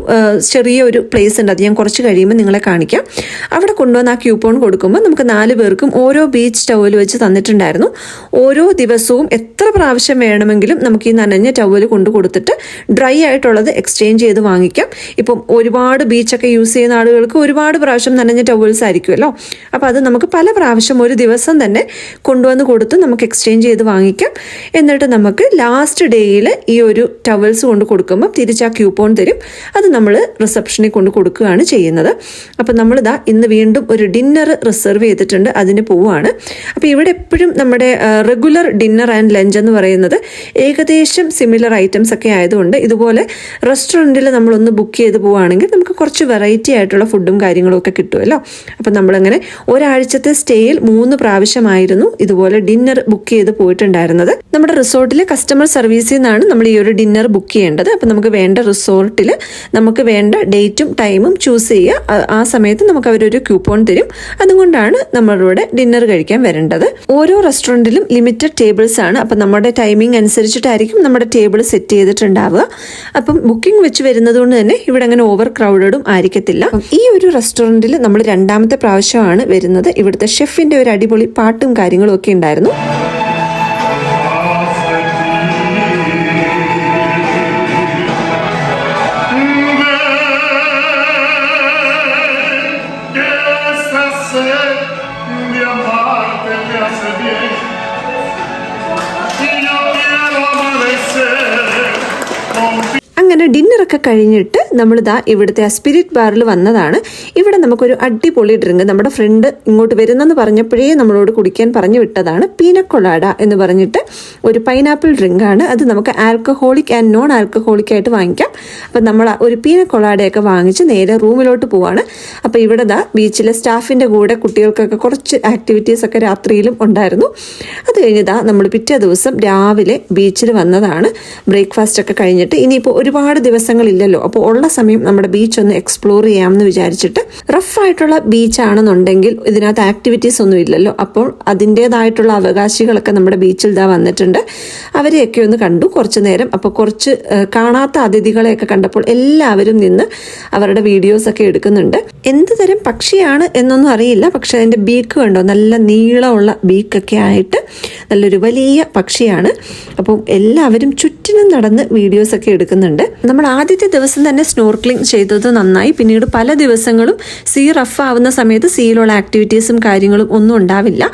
ചെറിയൊരു പ്ലേസ് ഉണ്ട്, അത് ഞാൻ കുറച്ച് കഴിയുമ്പോൾ നിങ്ങളെ കാണിക്കാം. അവിടെ കൊണ്ടുവന്ന് ആ ക്യൂപ്പോൺ കൊടുക്കുമ്പോൾ നമുക്ക് 4 പേർക്കും ഓരോ ബീച്ച് ടവൽ വെച്ച് തന്നിട്ടുണ്ടായിരുന്നു. ഓരോ ദിവസവും എത്ര പ്രാവശ്യം വേണമെങ്കിലും നമുക്ക് ഈ നനഞ്ഞ ടവൽ കൊണ്ടു കൊടുത്തിട്ട് ഡ്രൈ ആയിട്ടുള്ളത് എക്സ്ചേഞ്ച് ചെയ്ത് വാങ്ങിക്കാം. ഇപ്പം ഒരുപാട് ബീച്ചൊക്കെ യൂസ് ചെയ്യുന്ന ആളുകൾക്ക് ഒരുപാട് പ്രാവശ്യം നനഞ്ഞ ടവൽസ് ആയിരിക്കുമല്ലോ. അപ്പോൾ അത് നമുക്ക് പല പ്രാവശ്യം ഒരു ദിവസം തന്നെ കൊണ്ടുവന്ന് കൊടുത്ത് നമുക്ക് എക്സ്ചേഞ്ച് ചെയ്ത് വാങ്ങിക്കാം. എന്നിട്ട് നമുക്ക് ലാസ്റ്റ് ഡേയിൽ ഈ ഒരു ടവൽസ് കൊണ്ട് കൊടുക്കുമ്പോൾ തിരിച്ച് ആ ക്യൂപ്പോൺ തരും. അത് നമ്മൾ റിസപ്ഷനിൽ കൊണ്ട് കൊടുക്കുകയാണ് ചെയ്യുന്നത്. അപ്പം നമ്മളിതാ ഇന്ന് വീണ്ടും ഒരു ഡിന്നർ റിസർവ് ചെയ്തിട്ടുണ്ട്, അതിന് പോവുകയാണ്. അപ്പോൾ ഇവിടെ എപ്പോഴും നമ്മുടെ റെഗുലർ ഡിന്നർ ആൻഡ് ലഞ്ച് എന്ന് പറയുന്നത് ഏകദേശം സിമിലർ ഐറ്റംസ് ഒക്കെ ആയതുകൊണ്ട് ഇതുപോലെ റെസ്റ്റോറൻറ്റിൽ നമ്മളൊന്ന് ബുക്ക് ചെയ്ത് പോവുകയാണെങ്കിൽ നമുക്ക് കുറച്ച് വെറൈറ്റി ആയിട്ടുള്ള ഫുഡും കാര്യങ്ങളും ഒക്കെ കിട്ടുമല്ലോ. അപ്പം നമ്മളങ്ങനെ ഒരാഴ്ചത്തെ സ്റ്റേയിൽ 3 പ്രാവശ്യമായിരുന്നു ഇതുപോലെ ഡിന്നർ ബുക്ക് ചെയ്ത് പോയിട്ടുണ്ടായിരുന്നത്. നമ്മുടെ റിസോർട്ടിലെ കസ്റ്റമർ സർവീസിൽ നിന്നാണ് നമ്മൾ ഈ ഒരു ഡിന്നർ ബുക്ക് ചെയ്യേണ്ടത്. അപ്പം നമുക്ക് വേണ്ട റിസോർട്ടിൽ നമുക്ക് വേണ്ട ഡേറ്റും ടൈമും ചൂസ് ചെയ്യുക. ആ സമയത്ത് നമുക്ക് അവരൊരു ക്യൂപ്പോൺ തരും. അതുകൊണ്ടാണ് നമ്മളിവിടെ ഡിന്നർ കഴിക്കാൻ വരേണ്ടത്. ഓരോ റെസ്റ്റോറൻറ്റിലും ലിമിറ്റഡ് ടേബിൾസ് ആണ്. അപ്പം നമ്മുടെ ടൈമിംഗ് അനുസരിച്ചിട്ടായിരിക്കും നമ്മുടെ ടേബിൾ സെറ്റ് ചെയ്തിട്ടുണ്ടാവുക. അപ്പം ബുക്കിംഗ് വെച്ച് വരുന്നത് കൊണ്ട് തന്നെ ഇവിടെ അങ്ങനെ ഓവർ ക്രൗഡഡും ആയിരിക്കത്തില്ല. ഈ ഒരു റെസ്റ്റോറൻറ്റിൽ നമ്മൾ 2ാമത്തെ പ്രാവശ്യമാണ് വരുന്നത്. ഇവിടുത്തെ ഷെഫിൻ്റെ ഒരു അടിപൊളി പാട്ടും കാര്യങ്ങളും ഒക്കെ ഉണ്ടായിരുന്നു. അങ്ങനെ ഡിന്നറൊക്കെ കഴിഞ്ഞിട്ട് നമ്മളിതാ ഇവിടുത്തെ ആ സ്പിരിറ്റ് ബാറിൽ വന്നതാണ്. ഇവിടെ നമുക്കൊരു അടിപൊളി ഡ്രിങ്ക് നമ്മുടെ ഫ്രണ്ട് ഇങ്ങോട്ട് വരുന്നെന്ന് പറഞ്ഞപ്പോഴേ നമ്മളോട് കുടിക്കാൻ പറഞ്ഞു വിട്ടതാണ്. പീനക്കൊളാഡ എന്ന് പറഞ്ഞിട്ട് ഒരു പൈനാപ്പിൾ ഡ്രിങ്കാണ്. അത് നമുക്ക് ആൽക്കഹോളിക് ആൻഡ് നോൺ ആൽക്കഹോളിക് ആയിട്ട് വാങ്ങിക്കാം. അപ്പം നമ്മൾ ഒരു പീനക്കൊളാഡയൊക്കെ വാങ്ങിച്ച് നേരെ റൂമിലോട്ട് പോവാണ്. അപ്പോൾ ഇവിടെ ദാ ബീച്ചിലെ സ്റ്റാഫിൻ്റെ കൂടെ കുട്ടികൾക്കൊക്കെ കുറച്ച് ആക്ടിവിറ്റീസ് ഒക്കെ രാത്രിയിലും ഉണ്ടായിരുന്നു. അത് കഴിഞ്ഞതാ നമ്മൾ പിറ്റേ ദിവസം രാവിലെ ബീച്ചിൽ വന്നതാണ്. ബ്രേക്ക്ഫാസ്റ്റ് ഒക്കെ കഴിഞ്ഞിട്ട് ഇനിയിപ്പോൾ ഒരുപാട് ദിവസങ്ങളില്ലല്ലോ, അപ്പോൾ ഉള്ള സമയം നമ്മുടെ ബീച്ച് ഒന്ന് എക്സ്പ്ലോർ ചെയ്യാമെന്ന് വിചാരിച്ചിട്ട് റഫായിട്ടുള്ള ബീച്ചാണെന്നുണ്ടെങ്കിൽ ഇതിനകത്ത് ആക്ടിവിറ്റീസ് ഒന്നും ഇല്ലല്ലോ. അപ്പോൾ അതിൻ്റേതായിട്ടുള്ള അവകാശികളൊക്കെ നമ്മുടെ ബീച്ചിൽ ഇതാ വന്നിട്ടുണ്ട്. അവരെയൊക്കെ ഒന്ന് കണ്ടു കുറച്ച് നേരം. അപ്പോൾ കുറച്ച് കാണാത്ത അതിഥികളെയൊക്കെ കണ്ടപ്പോൾ എല്ലാവരും നിന്ന് അവരുടെ വീഡിയോസൊക്കെ എടുക്കുന്നുണ്ട്. എന്ത് തരം പക്ഷിയാണ് എന്നൊന്നും അറിയില്ല, പക്ഷെ അതിൻ്റെ ബീക്ക് കണ്ടോ, നല്ല നീളമുള്ള ബീക്കൊക്കെ ആയിട്ട് നല്ലൊരു വലിയ പക്ഷിയാണ്. അപ്പം എല്ലാവരും ചുറ്റിനും നടന്ന് വീഡിയോസൊക്കെ എടുക്കുന്നുണ്ട്. നമ്മൾ ആദ്യത്തെ ദിവസം തന്നെ സ്നോർക്ലിംഗ് ചെയ്തത് നന്നായി. പിന്നീട് പല ദിവസങ്ങളും സീ റഫ് ആവുന്ന സമയത്ത് സീയിലുള്ള ആക്ടിവിറ്റീസും കാര്യങ്ങളും ഒന്നും ഉണ്ടാവില്ല.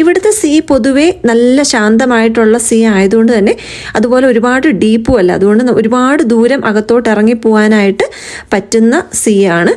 ഇവിടുത്തെ സീ പൊതുവേ നല്ല ശാന്തമായിട്ടുള്ള സീ ആയതുകൊണ്ട് തന്നെ അതുപോലെ ഒരുപാട് ഡീപ്പും അല്ല, അതുകൊണ്ട് ഒരുപാട് ദൂരം അകത്തോട്ട് ഇറങ്ങി പോകാനായിട്ട് പറ്റുന്ന സീ ആണ്.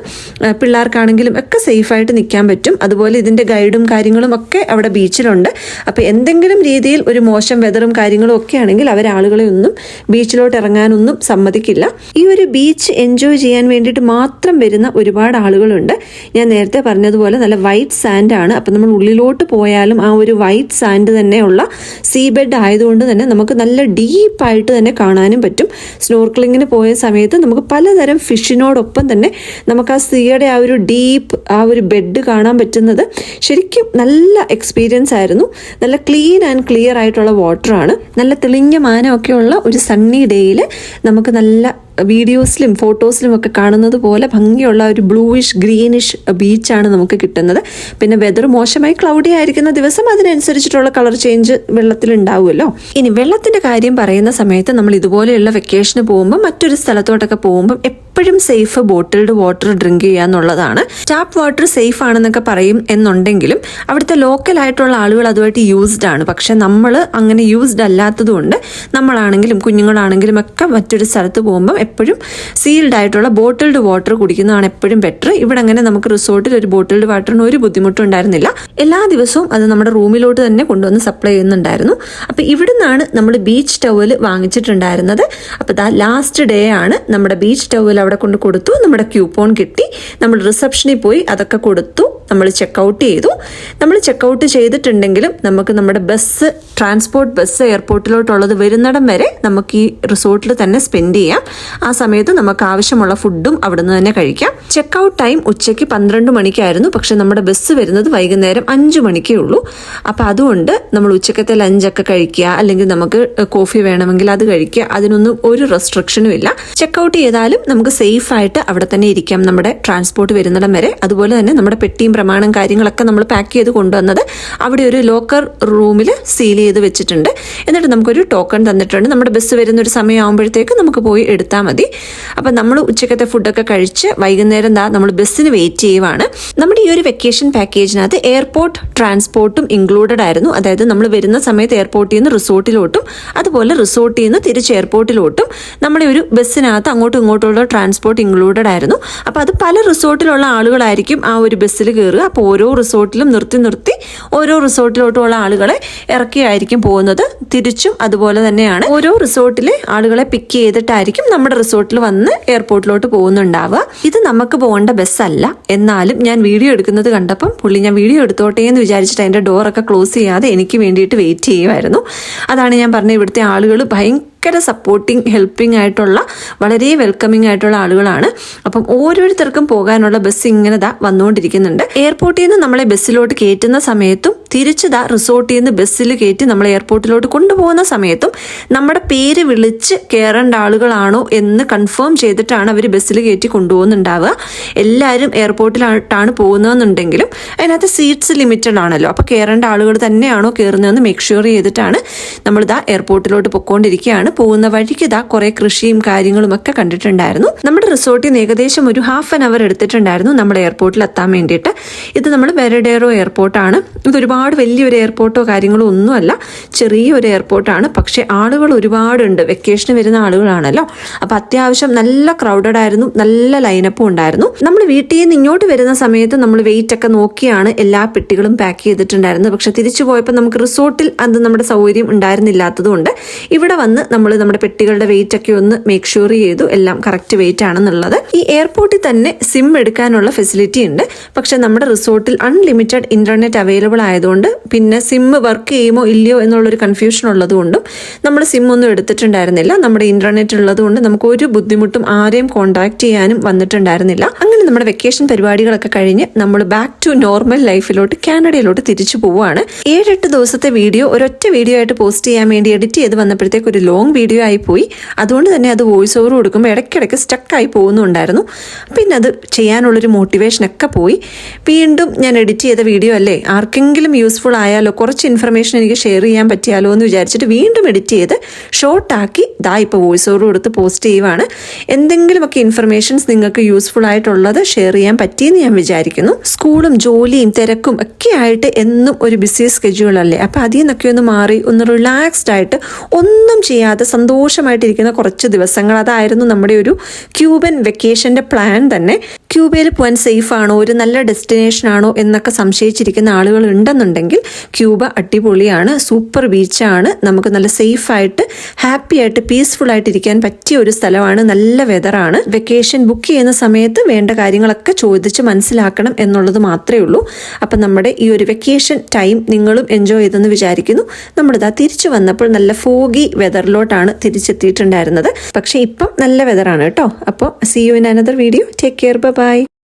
പിള്ളേർക്കാണെങ്കിലും ഒക്കെ സേഫായിട്ട് നിൽക്കാൻ പറ്റും. അതുപോലെ ഇതിൻ്റെ ഗൈഡും കാര്യങ്ങളും ഒക്കെ അവിടെ ബീച്ചിലുണ്ട്. അപ്പോൾ എന്തെങ്കിലും രീതിയിൽ ഒരു മോശം വെതറും കാര്യങ്ങളും ഒക്കെ ആണെങ്കിൽ അവരാളുകളെ ഒന്നും ബീച്ചിലോട്ട് ഇറങ്ങാനൊന്നും സമ്മതിക്കില്ല. ഈ ഒരു ബീച്ച് എൻജോയ് ചെയ്യാൻ വേണ്ടിയിട്ട് മാത്രം വരുന്ന ഒരുപാട് ആളുകളുണ്ട്. ഞാൻ നേരത്തെ പറഞ്ഞതുപോലെ നല്ല വൈറ്റ് സാൻഡ് ആണ്. അപ്പം നമ്മൾ ഉള്ളിലോട്ട് പോയാലും ആ ഒരു വൈറ്റ് സാൻഡ് തന്നെയുള്ള സീ ബെഡ് ആയതുകൊണ്ട് തന്നെ നമുക്ക് നല്ല ഡീപ്പായിട്ട് തന്നെ കാണാനും പറ്റും. സ്നോർക്ലിങ്ങിന് പോയ സമയത്ത് നമുക്ക് പലതരം ഫിഷിനോടൊപ്പം തന്നെ നമുക്ക് ആ സീയുടെ ആ ഒരു ഡീപ്പ് ആ ഒരു ബെഡ് കാണാൻ പറ്റുന്നത് ശരിക്കും നല്ല എക്സ്പീരിയൻസ് ആയിരുന്നു. നല്ല ക്ലീൻ ആൻഡ് ക്ലിയർ ആയിട്ടുള്ള വാട്ടറാണ്. നല്ല തെളിഞ്ഞ മാനമൊക്കെ ഉള്ള ഒരു സണ്ണി ഡേയിൽ നമുക്ക് നല്ല വീഡിയോസിലും ഫോട്ടോസിലും ഒക്കെ കാണുന്നത് പോലെ ഭംഗിയുള്ള ഒരു ബ്ലൂയിഷ് ഗ്രീനിഷ് ബീച്ചാണ് നമുക്ക് കിട്ടുന്നത്. പിന്നെ വെതർ മോശമായി ക്ലൗഡി ആയിരിക്കുന്ന ദിവസം അതിനനുസരിച്ചിട്ടുള്ള കളർ ചേഞ്ച് വെള്ളത്തിൽ ഉണ്ടാവുമല്ലോ. ഇനി വെള്ളത്തിന്റെ കാര്യം പറയുന്ന സമയത്ത് നമ്മൾ ഇതുപോലെയുള്ള വെക്കേഷന് പോകുമ്പോൾ മറ്റൊരു സ്ഥലത്തോട്ടൊക്കെ പോകുമ്പോൾ എപ്പോഴും സേഫ് ബോട്ടിൽഡ് വാട്ടർ ഡ്രിങ്ക് ചെയ്യുക എന്നുള്ളതാണ്. ടാപ്പ് വാട്ടർ സേഫ് ആണെന്നൊക്കെ പറയും എന്നുണ്ടെങ്കിലും അവിടുത്തെ ലോക്കൽ ആയിട്ടുള്ള ആളുകൾ അതുമായിട്ട് യൂസ്ഡ് ആണ്. പക്ഷെ നമ്മൾ അങ്ങനെ യൂസ്ഡ് അല്ലാത്തതുകൊണ്ട് നമ്മളാണെങ്കിലും കുഞ്ഞുങ്ങളാണെങ്കിലും ഒക്കെ മറ്റൊരു സ്ഥലത്ത് പോകുമ്പോൾ എപ്പോഴും സീൽഡ് ആയിട്ടുള്ള ബോട്ടിൽഡ് വാട്ടർ കുടിക്കുന്നതാണ് എപ്പോഴും ബെറ്റർ. ഇവിടെ അങ്ങനെ നമുക്ക് റിസോർട്ടിൽ ഒരു ബോട്ടിൽഡ് വാട്ടറിന് ഒരു ബുദ്ധിമുട്ടും ഉണ്ടായിരുന്നില്ല. എല്ലാ ദിവസവും അത് നമ്മുടെ റൂമിലോട്ട് തന്നെ കൊണ്ടുവന്ന് സപ്ലൈ ചെയ്യുന്നുണ്ടായിരുന്നു. അപ്പോൾ ഇവിടുന്നാണ് നമ്മൾ ബീച്ച് ടവൽ വാങ്ങിച്ചിട്ടുണ്ടായിരുന്നത്. അപ്പോൾ ലാസ്റ്റ് ഡേ ആണ് നമ്മുടെ ബീച്ച് ടവൽ അവിടെ കൊണ്ട് കൊടുത്തു. നമ്മുടെ ക്യൂപ്പോൺ കിട്ടി. നമ്മൾ റിസപ്ഷനിൽ പോയി അതൊക്കെ കൊടുത്തു. നമ്മൾ ചെക്കൗട്ട് ചെയ്തു. നമ്മൾ ചെക്കൗട്ട് ചെയ്തിട്ടുണ്ടെങ്കിലും നമുക്ക് നമ്മുടെ ബസ്, ട്രാൻസ്പോർട്ട് ബസ് എയർപോർട്ടിലോട്ടുള്ളത് വരുന്നിടം വരെ നമുക്ക് ഈ റിസോർട്ടിൽ തന്നെ സ്പെൻഡ് ചെയ്യാം. ആ സമയത്ത് നമുക്ക് ആവശ്യമുള്ള ഫുഡും അവിടെ നിന്ന് തന്നെ കഴിക്കാം. ചെക്കൗട്ട് ടൈം ഉച്ചയ്ക്ക് 12 മണിക്കായിരുന്നു. പക്ഷെ നമ്മുടെ ബസ് വരുന്നത് വൈകുന്നേരം 5 മണിക്കേ ഉള്ളൂ. അപ്പോൾ അതുകൊണ്ട് നമ്മൾ ഉച്ചക്കത്തെ ലഞ്ചൊക്കെ കഴിക്കുക, അല്ലെങ്കിൽ നമുക്ക് കോഫി വേണമെങ്കിൽ അത് കഴിക്കുക. അതിനൊന്നും ഒരു റെസ്ട്രിക്ഷനും ഇല്ല. ചെക്കൗട്ട് ചെയ്താലും നമുക്ക് സേഫ് ആയിട്ട് അവിടെ തന്നെ ഇരിക്കാം നമ്മുടെ ട്രാൻസ്പോർട്ട് വരുന്നിടം വരെ. അതുപോലെ തന്നെ നമ്മുടെ പെട്ടിയും പ്രമാണം കാര്യങ്ങളൊക്കെ നമ്മൾ പാക്ക് ചെയ്ത് കൊണ്ടുവന്നത് അവിടെ ഒരു ലോക്കർ റൂമിൽ സീൽ ചെയ്ത് വെച്ചിട്ടുണ്ട്. എന്നിട്ട് നമുക്കൊരു ടോക്കൺ തന്നിട്ടുണ്ട്. നമ്മുടെ ബസ് വരുന്ന ഒരു സമയമാകുമ്പോഴത്തേക്ക് നമുക്ക് പോയി എടുത്താൽ മതി. അപ്പം നമ്മൾ ഉച്ചക്കത്തെ ഫുഡൊക്കെ കഴിച്ച് വൈകുന്നേരം നമ്മൾ ബസ്സിന് വെയിറ്റ് ചെയ്യുവാണ്. നമ്മുടെ ഈ ഒരു വെക്കേഷൻ പാക്കേജിനകത്ത് എയർപോർട്ട് ട്രാൻസ്പോർട്ടും ഇൻക്ലൂഡഡ് ആയിരുന്നു. അതായത് നമ്മൾ വരുന്ന സമയത്ത് എയർപോർട്ടിൽ നിന്ന് റിസോർട്ടിലോട്ടും അതുപോലെ റിസോർട്ടിൽ നിന്ന് തിരിച്ച് എയർപോർട്ടിലോട്ടും നമ്മുടെ ഒരു ബസ്സിനകത്ത് അങ്ങോട്ടും ഇങ്ങോട്ടുള്ള ട്രാൻസ്പോർട്ട് ഇൻക്ലൂഡഡ് ആയിരുന്നു. അപ്പോൾ അത് പല റിസോർട്ടിലുള്ള ആളുകളായിരിക്കും ആ ഒരു ബസ്സിൽ കയറുക. അപ്പോൾ ഓരോ റിസോർട്ടിലും നിർത്തി ഓരോ റിസോർട്ടിലോട്ടുള്ള ആളുകളെ ഇറക്കിയായിരിക്കും പോകുന്നത്. തിരിച്ചും അതുപോലെ തന്നെയാണ്. ഓരോ റിസോർട്ടിലെ ആളുകളെ പിക്ക് ചെയ്തിട്ടായിരിക്കും നമ്മുടെ റിസോർട്ടിൽ വന്ന് എയർപോർട്ടിലോട്ട് പോകുന്നുണ്ടാവുക. ഇത് നമുക്ക് പോകേണ്ട ബസ്സല്ല. എന്നാലും ഞാൻ വീഡിയോ എടുക്കുന്നത് കണ്ടപ്പം പുള്ളി ഞാൻ വീഡിയോ എടുത്തോട്ടെ എന്ന് വിചാരിച്ചിട്ട് അതിൻ്റെ ഡോറൊക്കെ ക്ലോസ് ചെയ്യാതെ എനിക്ക് വേണ്ടിയിട്ട് വെയിറ്റ് ചെയ്യുമായിരുന്നു. അതാണ് ഞാൻ പറഞ്ഞത്, ഇവിടുത്തെ ആളുകൾ ഭയങ്കര സപ്പോർട്ടിങ്, ഹെൽപ്പിംഗ് ആയിട്ടുള്ള, വളരെ വെൽക്കമിങ് ആയിട്ടുള്ള ആളുകളാണ്. അപ്പം ഓരോരുത്തർക്കും പോകാനുള്ള ബസ് ഇങ്ങനെ വന്നുകൊണ്ടിരിക്കുന്നുണ്ട്. എയർപോർട്ടിൽ നിന്ന് നമ്മളെ ബസ്സിലോട്ട് കയറ്റുന്ന സമയത്തും തിരിച്ച് റിസോർട്ടിൽ നിന്ന് ബസ്സിൽ കയറ്റി നമ്മളെ എയർപോർട്ടിലോട്ട് കൊണ്ടുപോകുന്ന സമയത്തും നമ്മുടെ പേര് വിളിച്ച് കയറേണ്ട ആളുകളാണോ എന്ന് കൺഫേം ചെയ്തിട്ടാണ് അവർ ബസ്സിൽ കയറ്റി കൊണ്ടുപോകുന്നുണ്ടാവുക. എല്ലാവരും എയർപോർട്ടിലോട്ടാണ് പോകുന്നതെന്നുണ്ടെങ്കിലും അതിനകത്ത് സീറ്റ്സ് ലിമിറ്റഡ് ആണല്ലോ. അപ്പോൾ കയറേണ്ട ആളുകൾ തന്നെയാണോ കയറുന്നതെന്ന് മേക്ക് ഷുവർ ചെയ്തിട്ടാണ് നമ്മൾ എയർപോർട്ടിലോട്ട് പൊയ്ക്കൊണ്ടിരിക്കുകയാണ്. പോകുന്ന വഴിക്ക് കുറേ കൃഷിയും കാര്യങ്ങളും ഒക്കെ കണ്ടിട്ടുണ്ടായിരുന്നു. നമ്മുടെ റിസോർട്ടിൽ നിന്ന് ഏകദേശം ഒരു ഹാഫ് ആൻ അവർ എടുത്തിട്ടുണ്ടായിരുന്നു നമ്മൾ എയർപോർട്ടിൽ എത്താൻ വേണ്ടിയിട്ട്. ഇത് നമ്മൾ വെരഡേറോ എയർപോർട്ടാണ്. ഇത് ഒരുപാട് വലിയൊരു എയർപോർട്ടോ കാര്യങ്ങളോ ഒന്നുമല്ല, ചെറിയൊരു എയർപോർട്ടാണ്. പക്ഷേ ആളുകൾ ഒരുപാടുണ്ട്. വെക്കേഷന് വരുന്ന ആളുകളാണല്ലോ. അപ്പോൾ അത്യാവശ്യം നല്ല ക്രൗഡഡ് ആയിരുന്നു, നല്ല ലൈനപ്പും ഉണ്ടായിരുന്നു. നമ്മൾ വീട്ടിൽ നിന്ന് ഇങ്ങോട്ട് വരുന്ന സമയത്ത് നമ്മൾ വെയിറ്റ് ഒക്കെ നോക്കിയാണ് എല്ലാ പെട്ടികളും പാക്ക് ചെയ്തിട്ടുണ്ടായിരുന്നത്. പക്ഷെ തിരിച്ചു പോയപ്പോൾ നമുക്ക് റിസോർട്ടിൽ അത് നമ്മുടെ സൗകര്യം ഉണ്ടായിരുന്നില്ലാത്തതുകൊണ്ട് ഇവിടെ വന്ന് നമ്മൾ നമ്മുടെ പെട്ടികളുടെ വെയിറ്റ് ഒക്കെ ഒന്ന് മേക്ക് ഷുവർ ചെയ്തു എല്ലാം കറക്റ്റ് വെയിറ്റ് ആണെന്നുള്ളത്. ഈ എയർപോർട്ടിൽ തന്നെ സിം എടുക്കാനുള്ള ഫെസിലിറ്റി ഉണ്ട്. പക്ഷെ നമ്മുടെ റിസോർട്ടിൽ അൺലിമിറ്റഡ് ഇന്റർനെറ്റ് അവൈലബിൾ ആയതുകൊണ്ട് പിന്നെ സിം വർക്ക് ചെയ്യുമോ ഇല്ലയോ എന്നുള്ളൊരു കൺഫ്യൂഷൻ ഉള്ളതുകൊണ്ടും നമ്മൾ സിം ഒന്നും എടുത്തിട്ടുണ്ടായിരുന്നില്ല. നമ്മുടെ ഇന്റർനെറ്റ് ഉള്ളതുകൊണ്ട് നമുക്ക് ഒരു ബുദ്ധിമുട്ടും ആരെയും കോൺടാക്ട് ചെയ്യാനും വന്നിട്ടുണ്ടായിരുന്നില്ല. അങ്ങനെ നമ്മുടെ വെക്കേഷൻ പരിപാടികളൊക്കെ കഴിഞ്ഞ് നമ്മൾ ബാക്ക് ടു നോർമൽ ലൈഫിലോട്ട്, കാനഡയിലോട്ട് തിരിച്ചു പോവുകയാണ്. 7-8 ദിവസത്തെ വീഡിയോ ഒരൊറ്റ വീഡിയോ ആയിട്ട് പോസ്റ്റ് ചെയ്യാൻ വേണ്ടി എഡിറ്റ് ചെയ്ത് വന്നപ്പോഴത്തേക്ക് ഒരു ലോങ് വീഡിയോ ആയി പോയി. അതുകൊണ്ട് തന്നെ അത് വോയിസ് ഓവർ കൊടുക്കുമ്പോൾ ഇടയ്ക്കിടയ്ക്ക് സ്റ്റക്കായി പോകുന്നുണ്ടായിരുന്നു. പിന്നെ അത് ചെയ്യാനുള്ളൊരു മോട്ടിവേഷനൊക്കെ പോയി. വീണ്ടും ഞാൻ എഡിറ്റ് ചെയ്ത വീഡിയോ അല്ലേ, ആർക്കെങ്കിലും യൂസ്ഫുൾ ആയാലോ, കുറച്ച് ഇൻഫർമേഷൻ എനിക്ക് ഷെയർ ചെയ്യാൻ പറ്റിയാലോ എന്ന് വിചാരിച്ചിട്ട് വീണ്ടും എഡിറ്റ് ചെയ്ത് ഷോർട്ടാക്കി ഇപ്പോൾ വോയിസ് ഓവർ കൊടുത്ത് പോസ്റ്റ് ചെയ്യുവാണ്. എന്തെങ്കിലുമൊക്കെ ഇൻഫർമേഷൻസ് നിങ്ങൾക്ക് യൂസ്ഫുൾ ആയിട്ടുള്ളത് ഷെയർ ചെയ്യാൻ പറ്റിയെന്ന് ഞാൻ വിചാരിക്കുന്നു. സ്കൂളും ജോലിയും തിരക്കും ഒക്കെ ആയിട്ട് എന്നും ഒരു ബിസി സ്കെഡ്യൂൾ അല്ലേ. അപ്പോൾ അതിൽ നിന്നൊക്കെ ഒന്ന് മാറി ഒന്ന് റിലാക്സ്ഡ് ആയിട്ട് ഒന്നും ചെയ്യാതെ സന്തോഷമായിട്ടിരിക്കുന്ന കുറച്ച് ദിവസങ്ങൾ, അതായിരുന്നു നമ്മുടെ ഒരു ക്യൂബൻ വെക്കേഷൻ്റെ പ്ലാൻ തന്നെ. ക്യൂബയിൽ പോകാൻ സേഫ് ആണോ, ഒരു നല്ല ഡെസ്റ്റിനേഷൻ ആണോ എന്നൊക്കെ സംശയിച്ചിരിക്കുന്ന ആളുകൾ ഉണ്ടെന്നുണ്ടെങ്കിൽ ക്യൂബ അടിപൊളിയാണ്, സൂപ്പർ ബീച്ചാണ്. നമുക്ക് നല്ല സേഫായിട്ട് ഹാപ്പി ആയിട്ട് പീസ്ഫുൾ ആയിട്ട് ഇരിക്കാൻ പറ്റിയ ഒരു സ്ഥലമാണ്. നല്ല വെതറാണ്. വെക്കേഷൻ ബുക്ക് ചെയ്യുന്ന സമയത്ത് വേണ്ട കാര്യങ്ങളൊക്കെ ചോദിച്ച് മനസ്സിലാക്കണം എന്നുള്ളത് മാത്രമേ ഉള്ളൂ. അപ്പം നമ്മുടെ ഈ ഒരു വെക്കേഷൻ ടൈം നിങ്ങളും എൻജോയ് ചെയ്തെന്ന് വിചാരിക്കുന്നു. നമ്മളിതാ തിരിച്ചു വന്നപ്പോൾ നല്ല ഫോഗി വെതറിലോട്ടാണ് തിരിച്ചെത്തിയിട്ടുണ്ടായിരുന്നത്. പക്ഷേ ഇപ്പം നല്ല വെതറാണ് കേട്ടോ. അപ്പോൾ see you in another video. Take care, by.